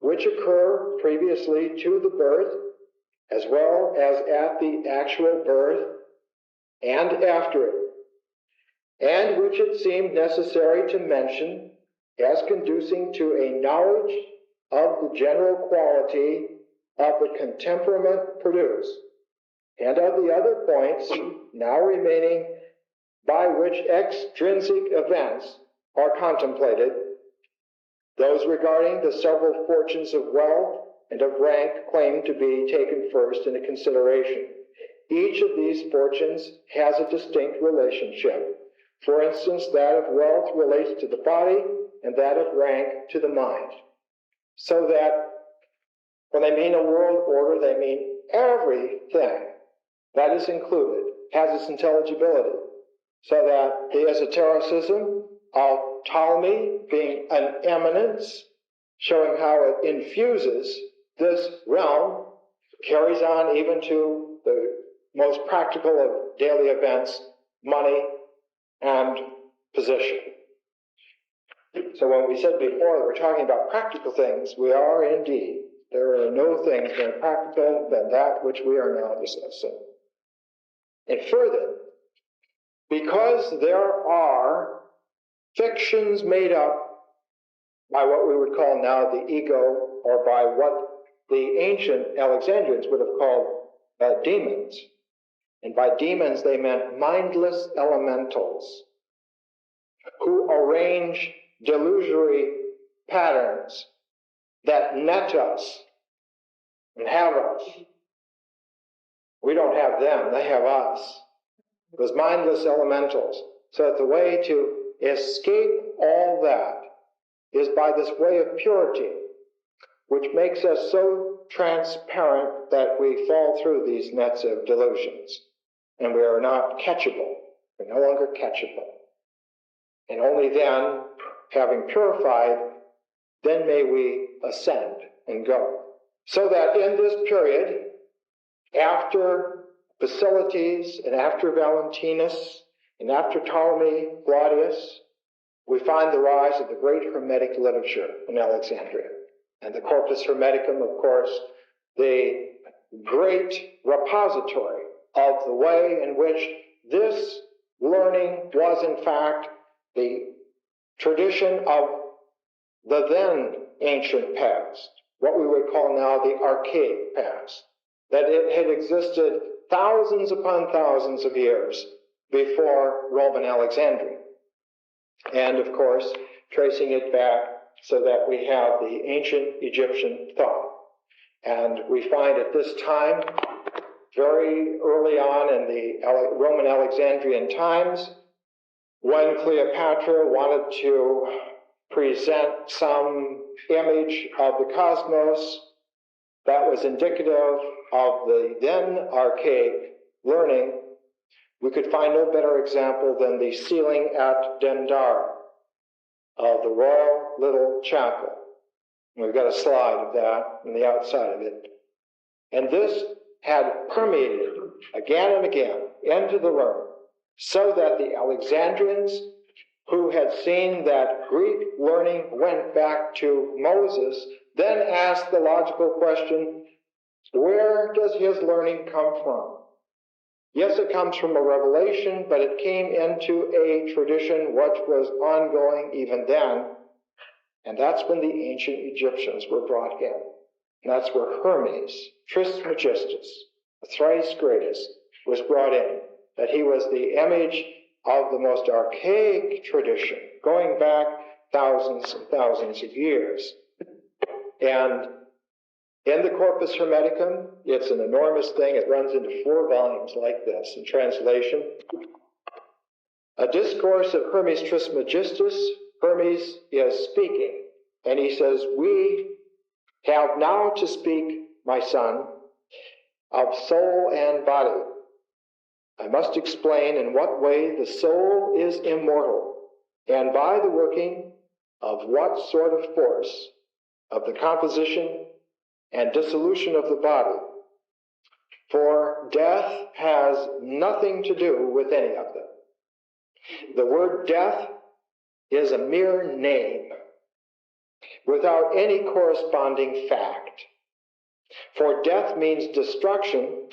which occur previously to the birth, as well as at the actual birth and after it, and which it seemed necessary to mention as conducing to a knowledge of the general quality of the contemperament produced, and of the other points now remaining by which extrinsic events are contemplated, those regarding the several fortunes of wealth and of rank claimed to be taken first into consideration. Each of these fortunes has a distinct relationship. For instance, that of wealth relates to the body, and that of rank to the mind. So that when they mean a world order, they mean everything that is included has its intelligibility. So that the esotericism of Ptolemy being an eminence, showing how it infuses this realm, carries on even to the most practical of daily events, money and position. So when we said before that we're talking about practical things, we are indeed. There are no things more practical than that which we are now discussing. And further, because there are fictions made up by what we would call now the ego, or by what the ancient Alexandrians would have called demons. And by demons they meant mindless elementals who arrange delusory patterns that net us and have us. We don't have them, they have us. Those mindless elementals. So that the way to escape all that is by this way of purity, which makes us so transparent that we fall through these nets of delusions. And we are not catchable. We're no longer catchable. And only then, having purified, then may we ascend and go. So that in this period, after Basilides and after Valentinus and after Ptolemy Claudius, we find the rise of the great Hermetic literature in Alexandria. And the Corpus Hermeticum, of course, the great repository of the way in which this learning was, in fact, the tradition of the then ancient past, what we would call now the archaic past, that it had existed thousands upon thousands of years before Roman Alexandria. And, of course, tracing it back so that we have the ancient Egyptian thought. And we find at this time, very early on in the Roman Alexandrian times, when Cleopatra wanted to present some image of the cosmos that was indicative of the then archaic learning, we could find no better example than the ceiling at Dendara of the Royal Little Chapel. We've got a slide of that on the outside of it. And this had permeated again and again into the room, so that the Alexandrians, who had seen that Greek learning went back to Moses, then asked the logical question, where does his learning come from? Yes, it comes from a revelation, but it came into a tradition which was ongoing even then. And that's when the ancient Egyptians were brought in. And that's where Hermes, Trismegistus, the thrice greatest, was brought in. That he was the image of the most archaic tradition, going back thousands and thousands of years. And in the Corpus Hermeticum, it's an enormous thing. It runs into 4 volumes like this in translation. A discourse of Hermes Trismegistus. Hermes is speaking, and he says, we have now to speak, my son, of soul and body. I must explain in what way the soul is immortal, and by the working of what sort of force of the composition and dissolution of the body. For death has nothing to do with any of them. The word death is a mere name without any corresponding fact. For death means destruction,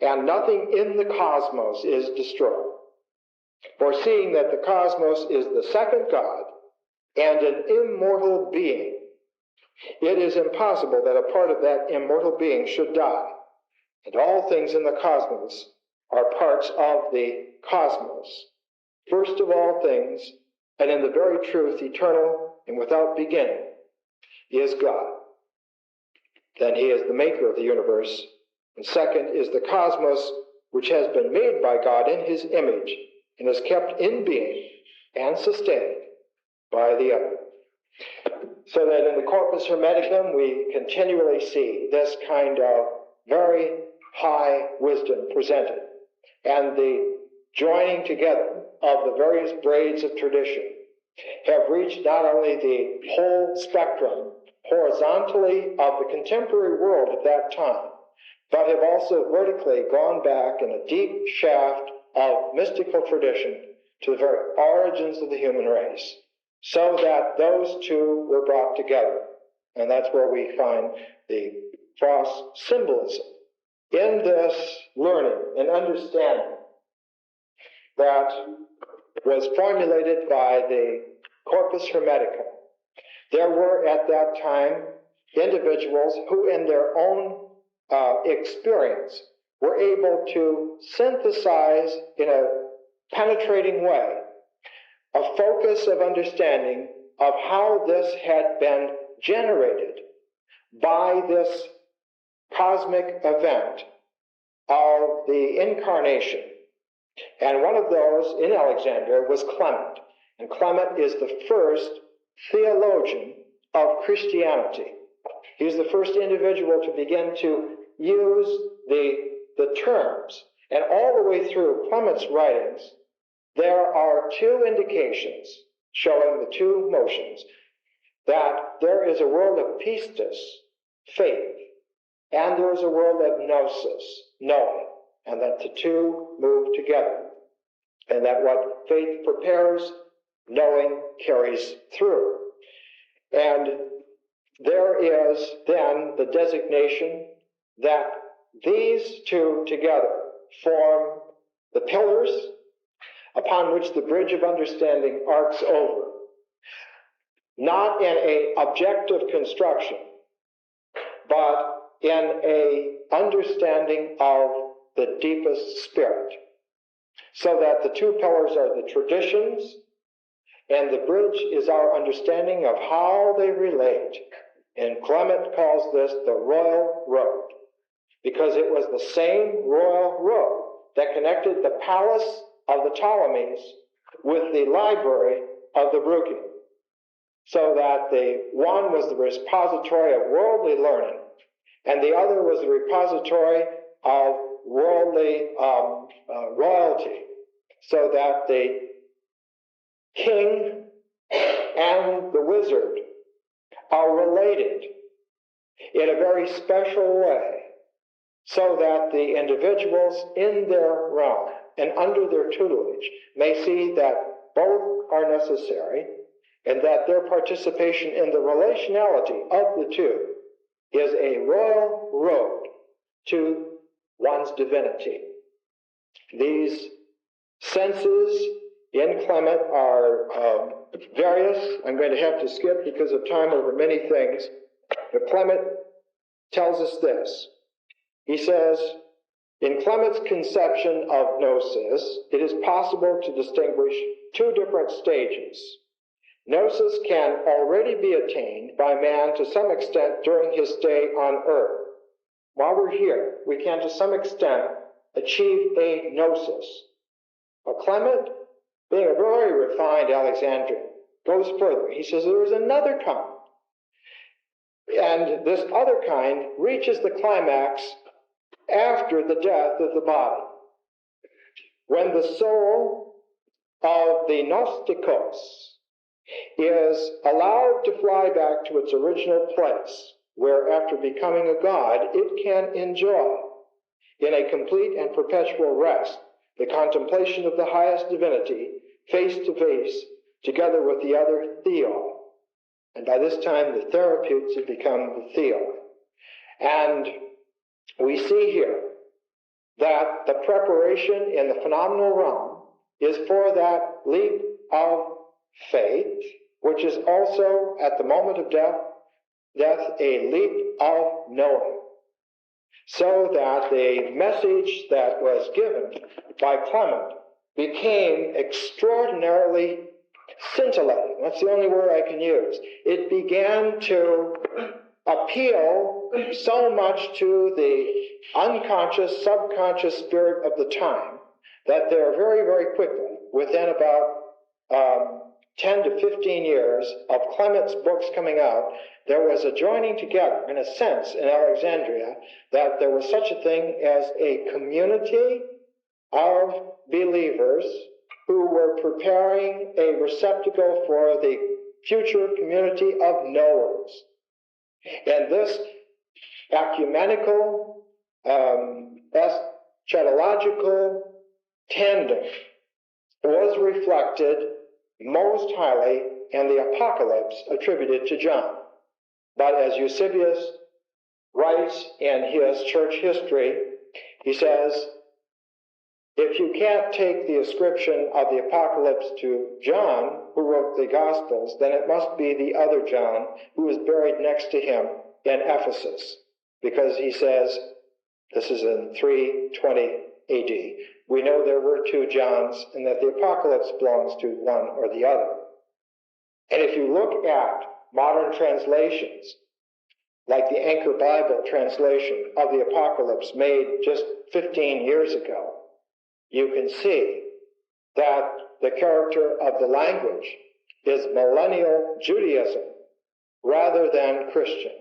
and nothing in the cosmos is destroyed. Foreseeing that the cosmos is the second God and an immortal being, it is impossible that a part of that immortal being should die. And all things in the cosmos are parts of the cosmos. First of all things, and in the very truth, eternal and without beginning, is God. Then he is the maker of the universe. And second is the cosmos, which has been made by God in his image and is kept in being and sustained by the other. So that in the Corpus Hermeticum, we continually see this kind of very high wisdom presented, and the joining together of the various braids of tradition have reached not only the whole spectrum horizontally of the contemporary world at that time, but have also vertically gone back in a deep shaft of mystical tradition to the very origins of the human race, so that those two were brought together. And that's where we find the cross symbolism in this learning and understanding that was formulated by the Corpus Hermeticum. There were at that time individuals who in their own experience were able to synthesize in a penetrating way a focus of understanding of how this had been generated by this cosmic event of the incarnation. And one of those in Alexandria was Clement. And Clement is the first theologian of Christianity. He's the first individual to begin to use the terms. And all the way through Clement's writings, there are two indications showing the two motions, that there is a world of pistis, faith, and there is a world of gnosis, knowing, and that the two move together, and that what faith prepares, knowing carries through. And there is then the designation that these two together form the pillars upon which the bridge of understanding arcs over, not in an objective construction, but in an understanding of the deepest spirit, so that the two pillars are the traditions, and the bridge is our understanding of how they relate. And Clement calls this the royal road, because it was the same royal road that connected the palace of the Ptolemies with the library of the Bruchium, so that the one was the repository of worldly learning, and the other was the repository of worldly royalty, so that the king and the wizard are related in a very special way, so that the individuals in their realm and under their tutelage may see that both are necessary, and that their participation in the relationality of the two is a royal road to one's divinity. These senses in Clement are various. I'm going to have to skip because of time over many things. But Clement tells us this. He says, in Clement's conception of gnosis, it is possible to distinguish two different stages. Gnosis can already be attained by man to some extent during his stay on earth. While we're here, we can to some extent achieve a gnosis. But Clement, being a very refined Alexandrian, goes further. He says there is another kind. And this other kind reaches the climax after the death of the body, when the soul of the Gnostikos is allowed to fly back to its original place, where after becoming a god, it can enjoy in a complete and perpetual rest the contemplation of the highest divinity face to face together with the other theo. And by this time the therapeutes have become the theo. And we see here that the preparation in the phenomenal realm is for that leap of faith, which is also at the moment of death a leap of knowing. So that the message that was given by Clement became extraordinarily scintillating. That's the only word I can use. It began to appeal so much to the unconscious, subconscious spirit of the time that there very, very quickly, within about 10 to 15 years of Clement's books coming out, there was a joining together, in a sense, in Alexandria, that there was such a thing as a community of believers who were preparing a receptacle for the future community of knowers. And this ecumenical, eschatological tandem was reflected most highly in the apocalypse attributed to John. But as Eusebius writes in his church history, he says, if you can't take the ascription of the apocalypse to John, who wrote the Gospels, then it must be the other John, who is buried next to him in Ephesus. Because he says, this is in 3:20 AD. We know there were two Johns and that the Apocalypse belongs to one or the other. And if you look at modern translations, like the Anchor Bible translation of the Apocalypse made just 15 years ago, you can see that the character of the language is millennial Judaism rather than Christian,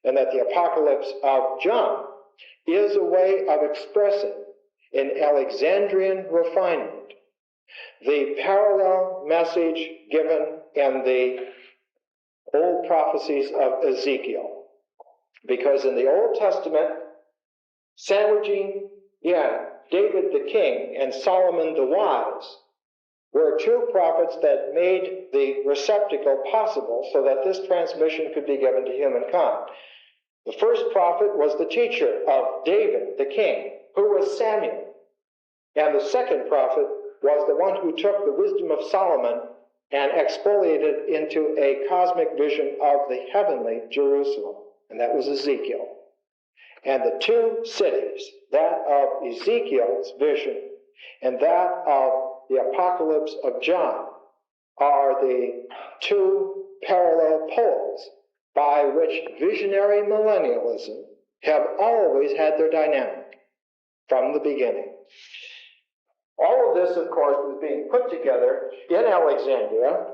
and that the Apocalypse of John is a way of expressing in Alexandrian refinement the parallel message given in the old prophecies of Ezekiel. Because in the Old Testament, sandwiching in David the king and Solomon the wise were two prophets that made the receptacle possible so that this transmission could be given to humankind. The first prophet was the teacher of David the king, who was Samuel. And the second prophet was the one who took the wisdom of Solomon and exfoliated into a cosmic vision of the heavenly Jerusalem, and that was Ezekiel. And the two cities, that of Ezekiel's vision and that of the Apocalypse of John, are the two parallel poles by which visionary millennialism have always had their dynamic from the beginning. All of this, of course, was being put together in Alexandria,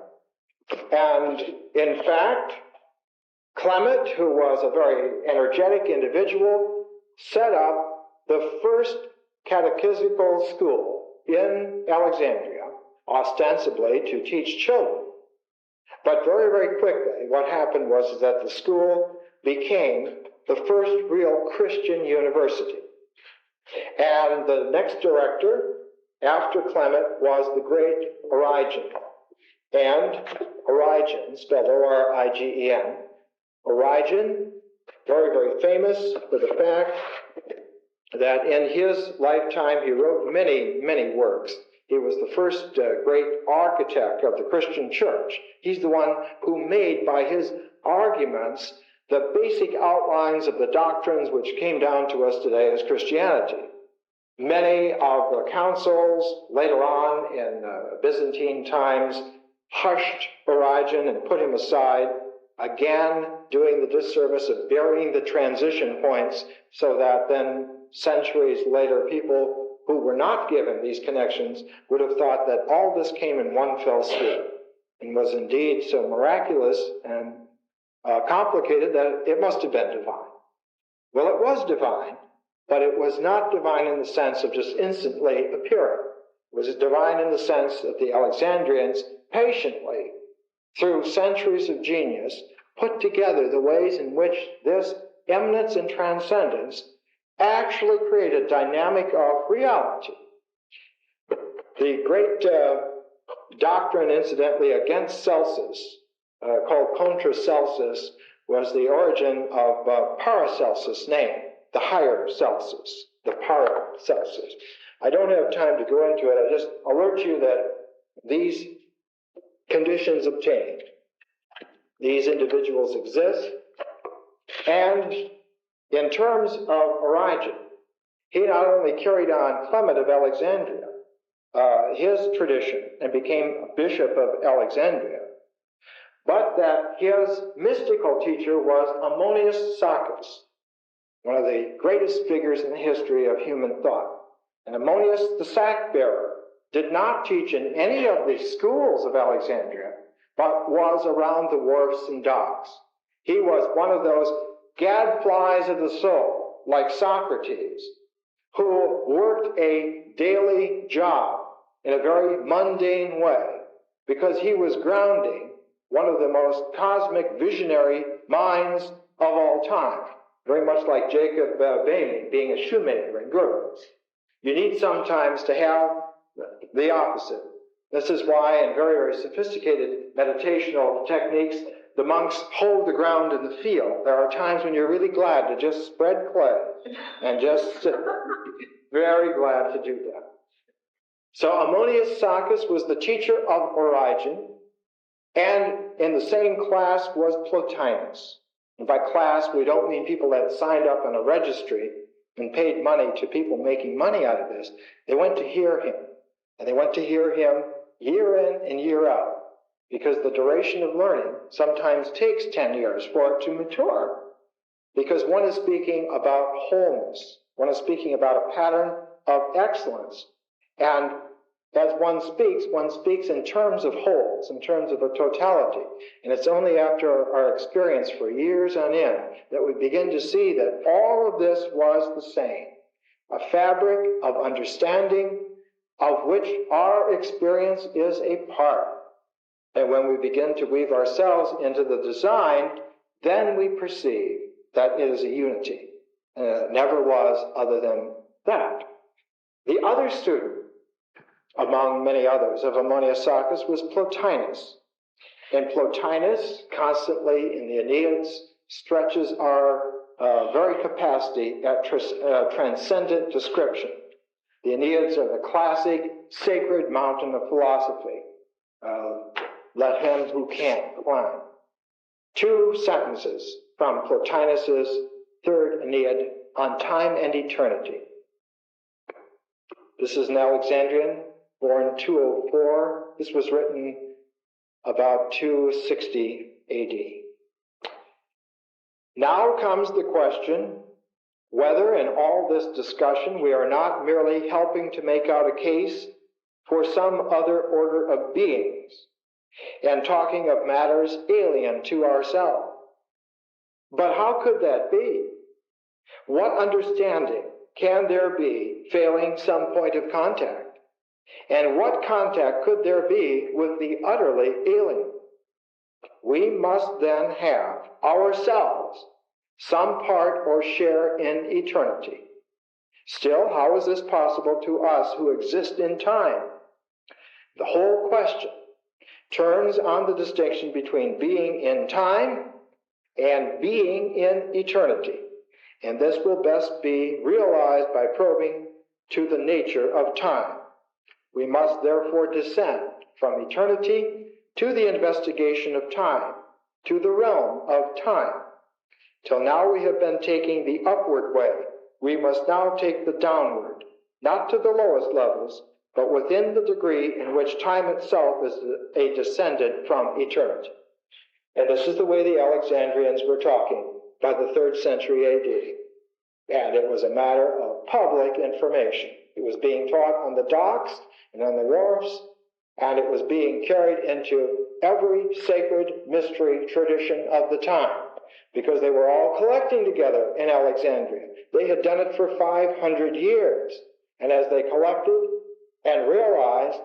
and in fact, Clement, who was a very energetic individual, set up the first catechetical school in Alexandria, ostensibly to teach children. But very, very quickly, what happened was that the school became the first real Christian university. And the next director after Clement was the great Origen. And Origen, spelled O-R-I-G-E-N, Origen, very, very famous for the fact that in his lifetime he wrote many, many works. He was the first great architect of the Christian church. He's the one who made, by his arguments, the basic outlines of the doctrines which came down to us today as Christianity. Many of the councils later on in Byzantine times hushed Origen and put him aside, again doing the disservice of burying the transition points so that then centuries later people who were not given these connections would have thought that all this came in one fell swoop and was indeed so miraculous and complicated that it must have been divine. Well, it was divine, but it was not divine in the sense of just instantly appearing. It was divine in the sense that the Alexandrians patiently, through centuries of genius, put together the ways in which this eminence and transcendence actually created dynamic of reality. The great doctrine, incidentally, against Celsus, called contra Celsus, was the origin of Paracelsus' name, the higher Celsus, the Paracelsus. I don't have time to go into it. I just alert you that these conditions obtained. These individuals exist, and in terms of Origen, he not only carried on Clement of Alexandria, his tradition, and became a bishop of Alexandria, but that his mystical teacher was Ammonius Saccas, one of the greatest figures in the history of human thought. And Ammonius the sack-bearer did not teach in any of the schools of Alexandria, but was around the wharfs and docks. He was one of those gadflies of the soul, like Socrates, who worked a daily job in a very mundane way because he was grounding one of the most cosmic visionary minds of all time, very much like Jacob Boehme being a shoemaker in Gurgles. You need sometimes to have the opposite. This is why in very, very sophisticated meditational techniques, the monks hold the ground in the field. There are times when you're really glad to just spread clay and just sit there. Very glad to do that. So Ammonius Saccas was the teacher of Origen, and in the same class was Plotinus. And by class, we don't mean people that signed up on a registry. and paid money to people making money out of this, they went to hear him. And they went to hear him year in and year out, because the duration of learning sometimes takes 10 years for it to mature. Because one is speaking about wholeness. One is speaking about a pattern of excellence. And as one speaks in terms of wholes, in terms of a totality. And it's only after our experience for years on end that we begin to see that all of this was the same. A fabric of understanding of which our experience is a part. And when we begin to weave ourselves into the design, then we perceive that it is a unity. And it never was other than that. The other student, among many others, of Ammoniusacus was Plotinus. And Plotinus, constantly in the Aeneids, stretches our very capacity at transcendent description. The Aeneids are the classic sacred mountain of philosophy. Let him who can climb. 2 sentences from Plotinus's third Aeneid on time and eternity. This is an Alexandrian, born 204. This was written about 260 AD. Now comes the question whether in all this discussion we are not merely helping to make out a case for some other order of beings and talking of matters alien to ourselves. But how could that be? What understanding can there be failing some point of contact? And what contact could there be with the utterly alien? We must then have ourselves some part or share in eternity. Still, how is this possible to us who exist in time? The whole question turns on the distinction between being in time and being in eternity. And this will best be realized by probing to the nature of time. We must therefore descend from eternity to the investigation of time, to the realm of time. Till now we have been taking the upward way. We must now take the downward, not to the lowest levels, but within the degree in which time itself is a descendant from eternity. And this is the way the Alexandrians were talking by the 3rd century AD. And it was a matter of public information. It was being taught on the docks and on the wharfs, and it was being carried into every sacred mystery tradition of the time, because they were all collecting together in Alexandria. They had done it for 500 years. And as they collected and realized,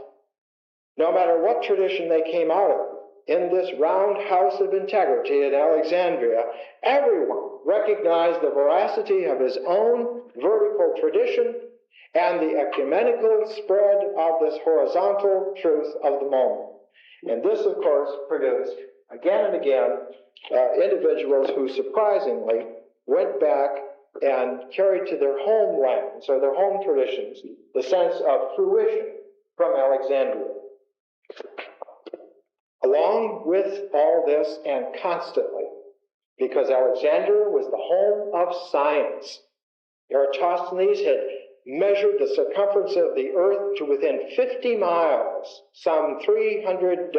no matter what tradition they came out of, in this round house of integrity in Alexandria, everyone recognized the veracity of his own vertical tradition and the ecumenical spread of this horizontal truth of the moment. And this, of course, produced again and again individuals who surprisingly went back and carried to their homelands or their home traditions the sense of fruition from Alexandria. Along with all this and constantly, because Alexandria was the home of science, Eratosthenes had measured the circumference of the earth to within 50 miles, some 300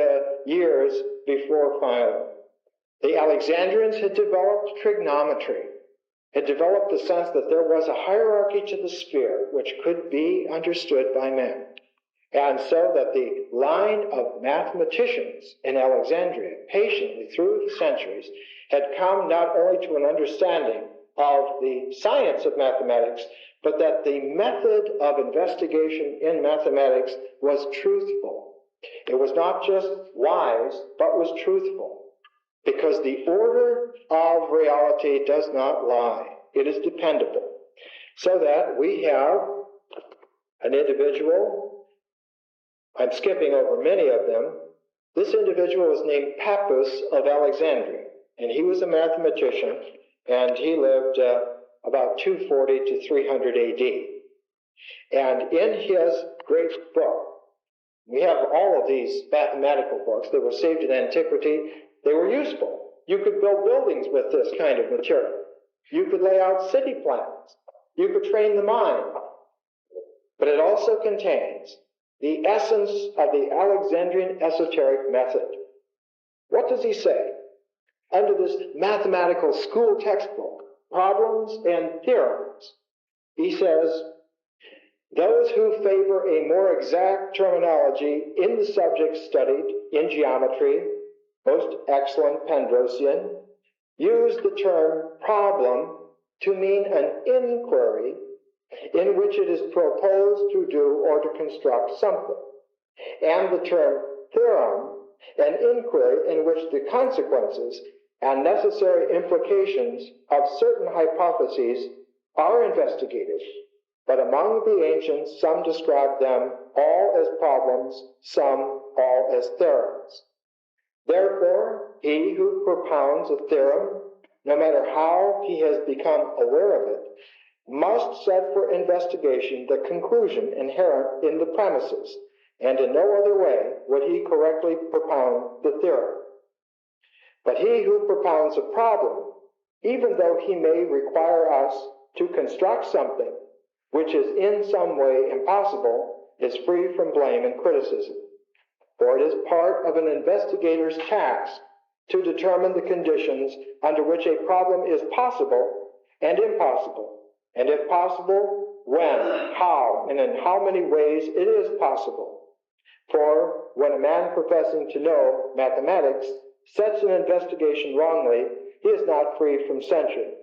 years before Philo. The Alexandrians had developed trigonometry, had developed the sense that there was a hierarchy to the sphere which could be understood by men. And so that the line of mathematicians in Alexandria, patiently through the centuries, had come not only to an understanding of the science of mathematics, but that the method of investigation in mathematics was truthful. It was not just wise, but was truthful. Because the order of reality does not lie. It is dependable. So that we have an individual, I'm skipping over many of them. This individual was named Pappus of Alexandria, and he was a mathematician, and he lived about 240 to 300 AD. And in his great book, we have all of these mathematical books that were saved in antiquity. They were useful. You could build buildings with this kind of material. You could lay out city plans. You could train the mind. But it also contains the essence of the Alexandrian esoteric method. What does he say? Under this mathematical school textbook, Problems and Theorems, he says, those who favor a more exact terminology in the subject studied in geometry, most excellent Pendrosian, use the term problem to mean an inquiry in which it is proposed to do or to construct something, and the term theorem, an inquiry in which the consequences and necessary implications of certain hypotheses are investigated. But among the ancients, some describe them all as problems, some all as theorems. Therefore, he who propounds a theorem, no matter how he has become aware of it, must set for investigation the conclusion inherent in the premises, and in no other way would he correctly propound the theorem. But he who propounds a problem, even though he may require us to construct something which is in some way impossible, is free from blame and criticism. For it is part of an investigator's task to determine the conditions under which a problem is possible and impossible, and if possible, when, how, and in how many ways it is possible. For when a man professing to know mathematics sets an investigation wrongly, he is not free from censure.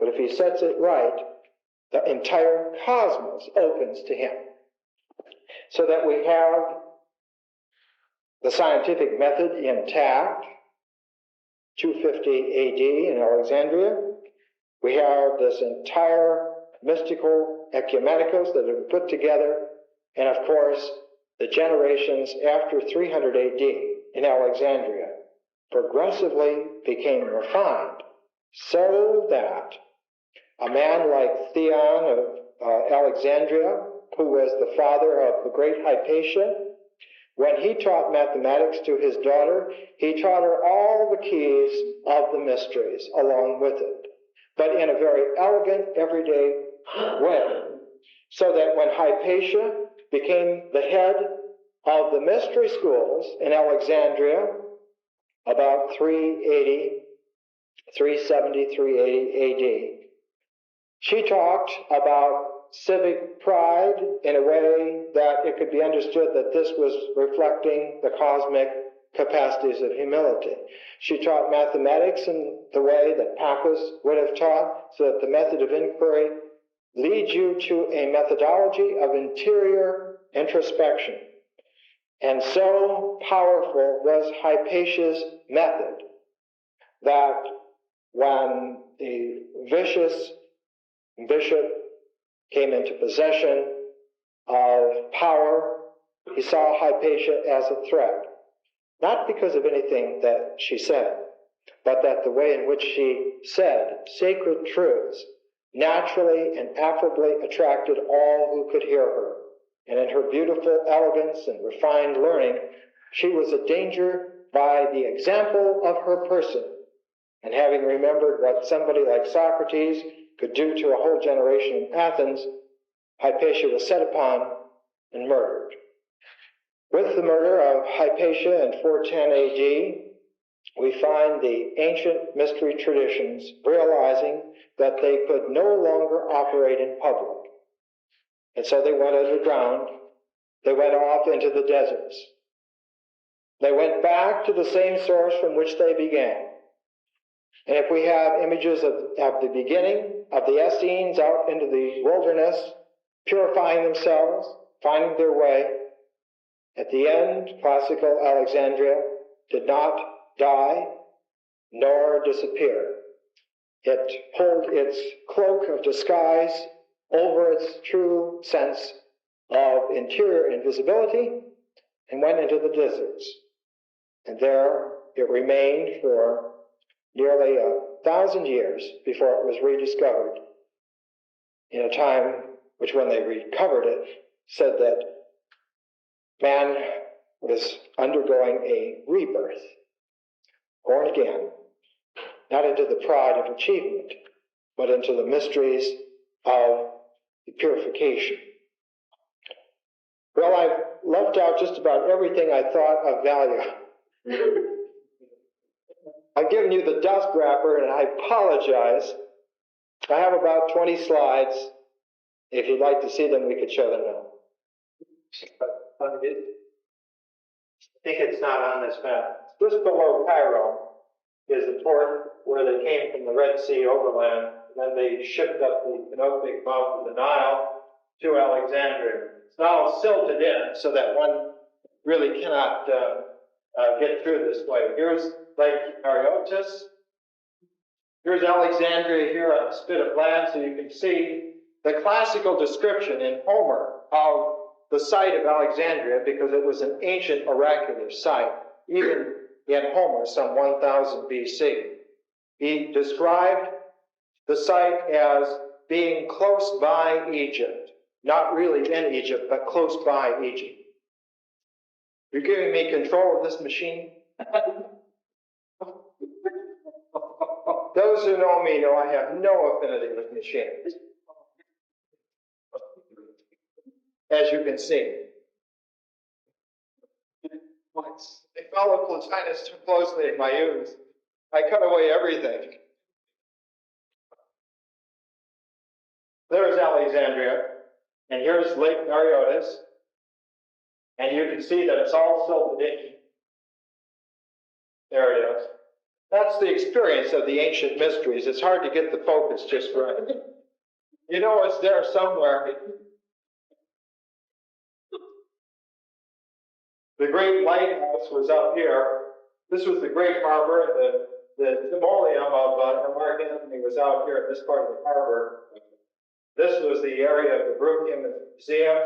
But if he sets it right, the entire cosmos opens to him. So that we have the scientific method intact, 250 AD in Alexandria. We have this entire mystical ecumenicals that have been put together, and of course, the generations after 300 AD in Alexandria progressively became refined, so that a man like Theon of Alexandria, who was the father of the great Hypatia, when he taught mathematics to his daughter, he taught her all the keys of the mysteries along with it, but in a very elegant, everyday way, so that when Hypatia became the head of the mystery schools in Alexandria, about 370, 380 AD, she talked about civic pride in a way that it could be understood that this was reflecting the cosmic capacities of humility. She taught mathematics in the way that Pappus would have taught, so that the method of inquiry leads you to a methodology of interior introspection. And so powerful was Hypatia's method that when the vicious bishop came into possession of power, he saw Hypatia as a threat, not because of anything that she said, but that the way in which she said sacred truths naturally and affably attracted all who could hear her. And in her beautiful elegance and refined learning, she was a danger by the example of her person. And having remembered what somebody like Socrates could do to a whole generation in Athens, Hypatia was set upon and murdered. With the murder of Hypatia in 410 AD, we find the ancient mystery traditions realizing that they could no longer operate in public. And so they went underground. They went off into the deserts. They went back to the same source from which they began. And if we have images of the beginning of the Essenes out into the wilderness, purifying themselves, finding their way, at the end, classical Alexandria did not die nor disappear. It pulled its cloak of disguise over its true sense of interior invisibility and went into the deserts. And there it remained for nearly 1,000 years before it was rediscovered, in a time which, when they recovered it, said that man was undergoing a rebirth, born again, not into the pride of achievement, but into the mysteries of purification. Well, I've left out just about everything I thought of value. I've given you the dust wrapper, and I apologize. I have about 20 slides. If you'd like to see them, we could show them now. I think it's not on this map. Just below Cairo is the port where they came from the Red Sea overland. Then they shipped up the Canopic mouth of the Nile to Alexandria. It's now silted in so that one really cannot get through this way. Here's Lake Areotis. Here's Alexandria here on a spit of land, so you can see the classical description in Homer of the site of Alexandria, because it was an ancient oracular site, even in Homer, some 1000 BC. He described the site as being close by Egypt. Not really in Egypt, but close by Egypt. You're giving me control of this machine? Those who know me know I have no affinity with machines, as you can see. Once they followed Plotinus too closely in my youth, I cut away everything. There's Alexandria, and here's Lake Areotis, and you can see that it's all silted in. There it is. That's the experience of the ancient mysteries. It's hard to get the focus just right. You know it's there somewhere. The great lighthouse was up here. This was the great harbor. The timoleum of Mark Antony was out here in this part of the harbor. This was the area of the Bruchium Museum.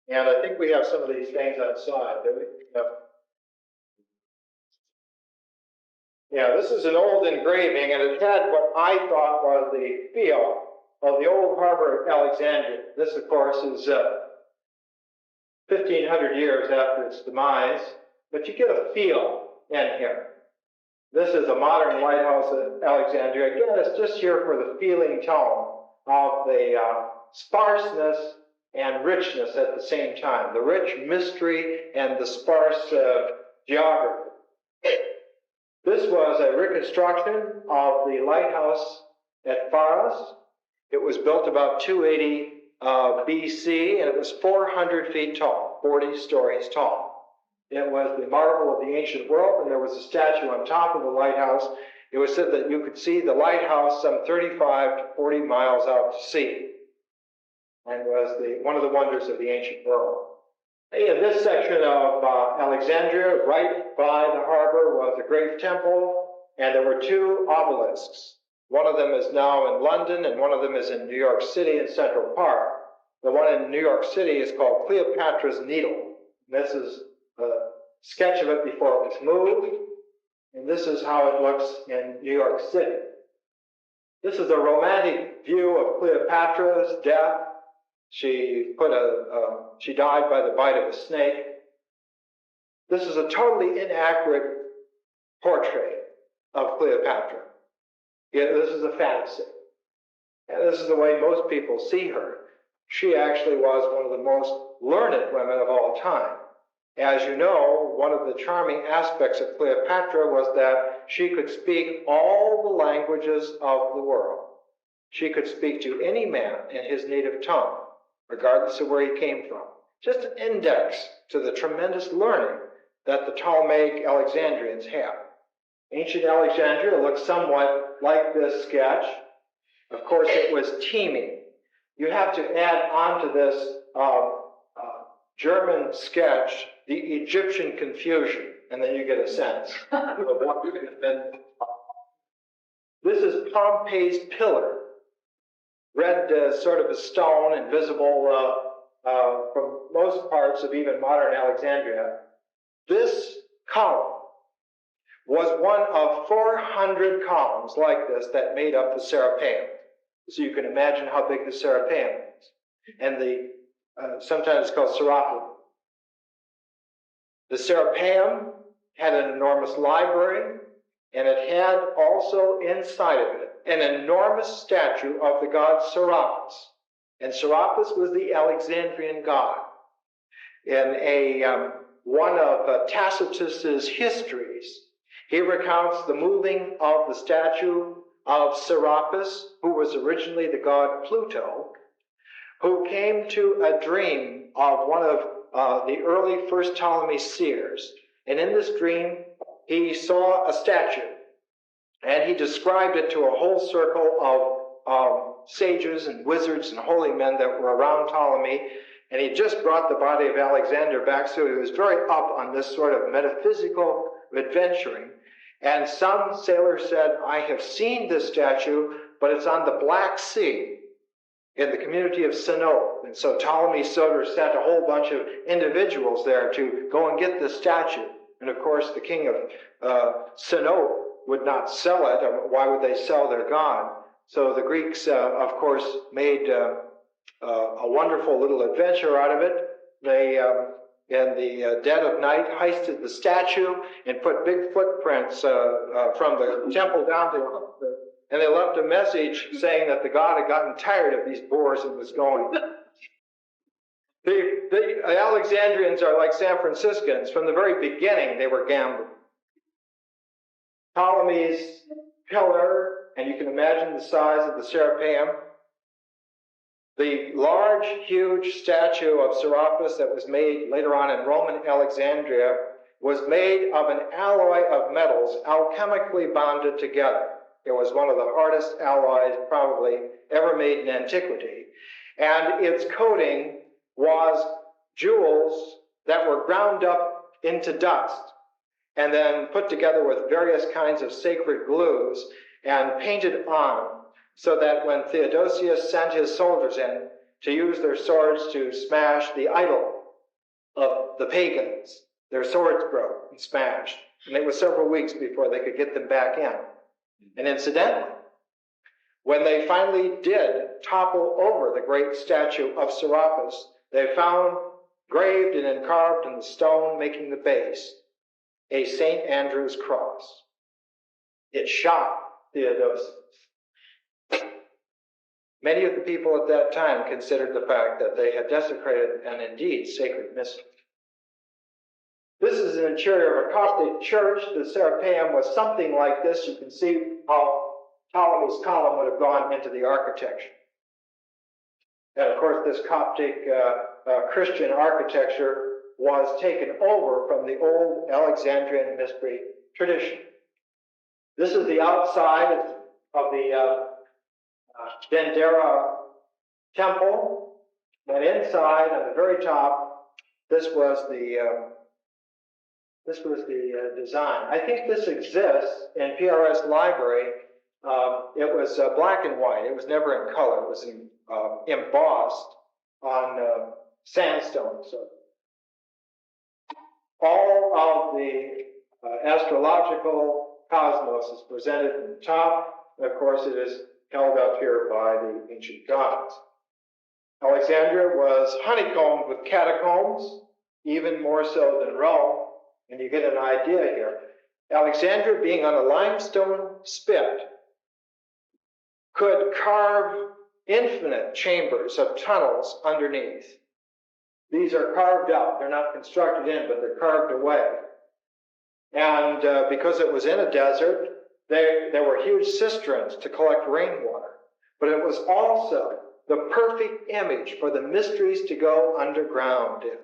And I think we have some of these things outside, do we? Yep. Yeah, this is an old engraving, and it had what I thought was the feel of the old harbor of Alexandria. This, of course, is 1,500 years after its demise, but you get a feel in here. This is a modern lighthouse at Alexandria. Again, it's just here for the feeling tone of the sparseness and richness at the same time, the rich mystery and the sparse geography. This was a reconstruction of the lighthouse at Pharos. It was built about 280 BC, and it was 400 feet tall, 40 stories tall. It was the marvel of the ancient world, and there was a statue on top of the lighthouse. It was said that you could see the lighthouse some 35 to 40 miles out to sea, and was one of the wonders of the ancient world. In this section of Alexandria, right by the harbor, was a great temple, and there were two obelisks. One of them is now in London, and one of them is in New York City in Central Park. The one in New York City is called Cleopatra's Needle. This is a sketch of it before it was moved, and this is how it looks in New York City. This is a romantic view of Cleopatra's death. She died by the bite of a snake. This is a totally inaccurate portrait of Cleopatra. This is a fantasy. And this is the way most people see her. She actually was one of the most learned women of all time. As you know, one of the charming aspects of Cleopatra was that she could speak all the languages of the world. She could speak to any man in his native tongue, regardless of where he came from. Just an index to the tremendous learning that the Ptolemaic Alexandrians had. Ancient Alexandria looks somewhat like this sketch. Of course, it was teeming. You have to add on to this German sketch the Egyptian confusion, and then you get a sense of what could have been. This is Pompey's pillar, red sort of a stone, invisible from most parts of even modern Alexandria. This column was one of 400 columns like this that made up the Serapeum. So you can imagine how big the Serapeum is. And sometimes it's called Serapeum. The Serapeum had an enormous library, and it had also inside of it an enormous statue of the god Serapis. And Serapis was the Alexandrian god. In one of Tacitus's histories, he recounts the moving of the statue of Serapis, who was originally the god Pluto, who came to a dream of one of the early First Ptolemy seers. And in this dream, he saw a statue, and he described it to a whole circle of sages and wizards and holy men that were around Ptolemy. And he just brought the body of Alexander back, so he was very up on this sort of metaphysical adventuring. And some sailor said, I have seen this statue, but it's on the Black Sea in the community of Sinope. And so Ptolemy Soter sent a whole bunch of individuals there to go and get this statue. And of course, the king of Sinope would not sell it. Why would they sell their god? So the Greeks, of course, made a wonderful little adventure out of it. They, in the dead of night, heisted the statue and put big footprints from the temple down to and they left a message saying that the god had gotten tired of these bores and was going. The Alexandrians are like San Franciscans. From the very beginning, they were gambling. Ptolemy's pillar, and you can imagine the size of the Serapeum, the large, huge statue of Serapis that was made later on in Roman Alexandria was made of an alloy of metals alchemically bonded together. It was one of the hardest alloys probably ever made in antiquity. And its coating was jewels that were ground up into dust and then put together with various kinds of sacred glues and painted on, so that when Theodosius sent his soldiers in to use their swords to smash the idol of the pagans, their swords broke and smashed. And it was several weeks before they could get them back in. And incidentally, when they finally did topple over the great statue of Serapis, they found graved and encarved in the stone making the base a St. Andrew's cross. It shocked Theodosius. Many of the people at that time considered the fact that they had desecrated an indeed sacred mystery. This is an interior of a Coptic church. The Serapeum was something like this. You can see how Ptolemy's column would have gone into the architecture. And of course, this Coptic Christian architecture was taken over from the old Alexandrian mystery tradition. This is the outside of the Dendera temple, and inside, on the very top, this was the design. I think this exists in PRS library. It was black and white. It was never in color. It was embossed on sandstone. So all of the astrological cosmos is presented in the top. And of course, it is held up here by the ancient gods. Alexandria was honeycombed with catacombs, even more so than Rome. And you get an idea here. Alexandria, being on a limestone spit, could carve infinite chambers of tunnels underneath. These are carved out. They're not constructed in, but they're carved away. And because it was in a desert, there were huge cisterns to collect rainwater. But it was also the perfect image for the mysteries to go underground in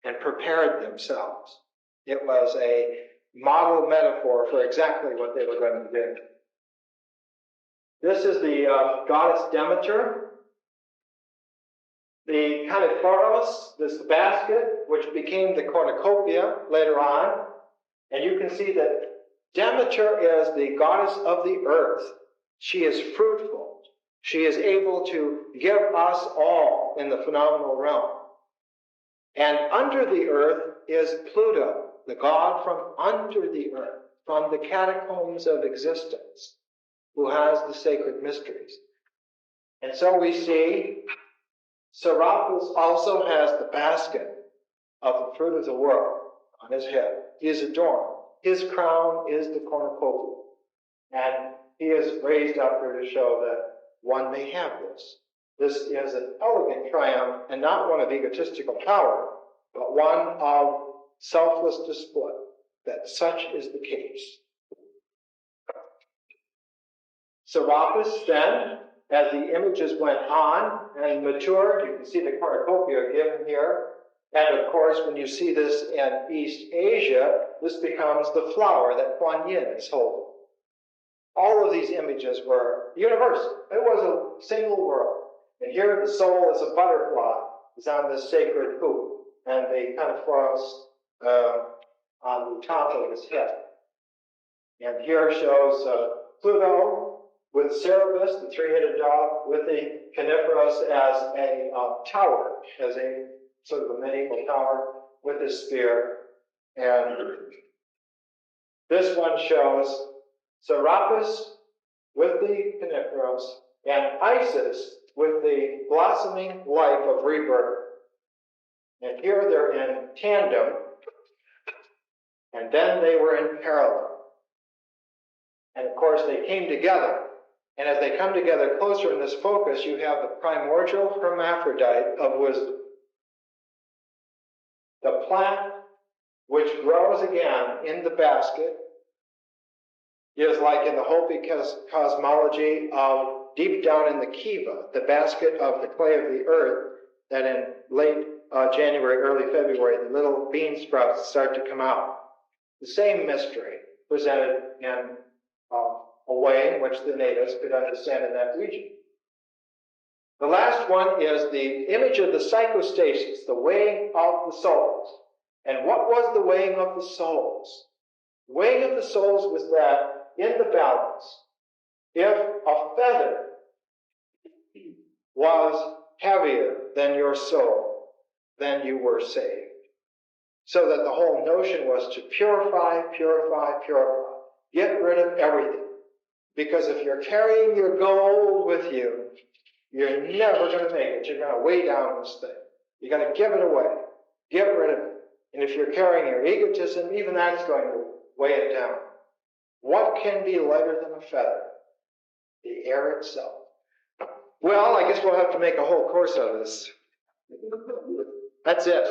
and prepared themselves. It was a model metaphor for exactly what they were going to do. This is the goddess Demeter. The Kanephoros, this basket, which became the cornucopia later on. And you can see that Demeter is the goddess of the earth. She is fruitful. She is able to give us all in the phenomenal realm. And under the earth is Pluto, the god from under the earth, from the catacombs of existence, who has the sacred mysteries. And so we see Serapis also has the basket of the fruit of the world on his head. He is adorned. His crown is the cornucopia. And he is raised up here to show that one may have this. This is an elegant triumph, and not one of egotistical power, but one of selfless display, that such is the case. Serapis then, as the images went on and matured, you can see the cornucopia given here. And of course, when you see this in East Asia, this becomes the flower that Kuan Yin is holding. All of these images were universal. It was a single world. And here the soul is a butterfly. It's on this sacred hoop. And the kind of frost on the top of his head. And here shows Pluto with Cerberus, the three-headed dog, with the coniferous as a tower, as a sort of a medieval tower with a spear. And this one shows Serapis with the coniferous and Isis with the blossoming life of rebirth. And here they're in tandem, and then they were in parallel. And of course, they came together. And as they come together closer in this focus, you have the primordial hermaphrodite of wisdom. The plant which grows again in the basket is like in the Hopi cosmology of deep down in the kiva, the basket of the clay of the earth, that in late January, early February, the little bean sprouts start to come out. The same mystery presented in a way in which the natives could understand in that region. The last one is the image of the psychostasis, the weighing of the souls. And what was the weighing of the souls? The weighing of the souls was that in the balance, if a feather was heavier than your soul, then you were saved. So that the whole notion was to purify, purify, purify. Get rid of everything. Because if you're carrying your gold with you, you're never going to make it. You're going to weigh down this thing. You're going to give it away. Get rid of it. And if you're carrying your egotism, even that's going to weigh it down. What can be lighter than a feather? The air itself. Well, I guess we'll have to make a whole course out of this. That's it.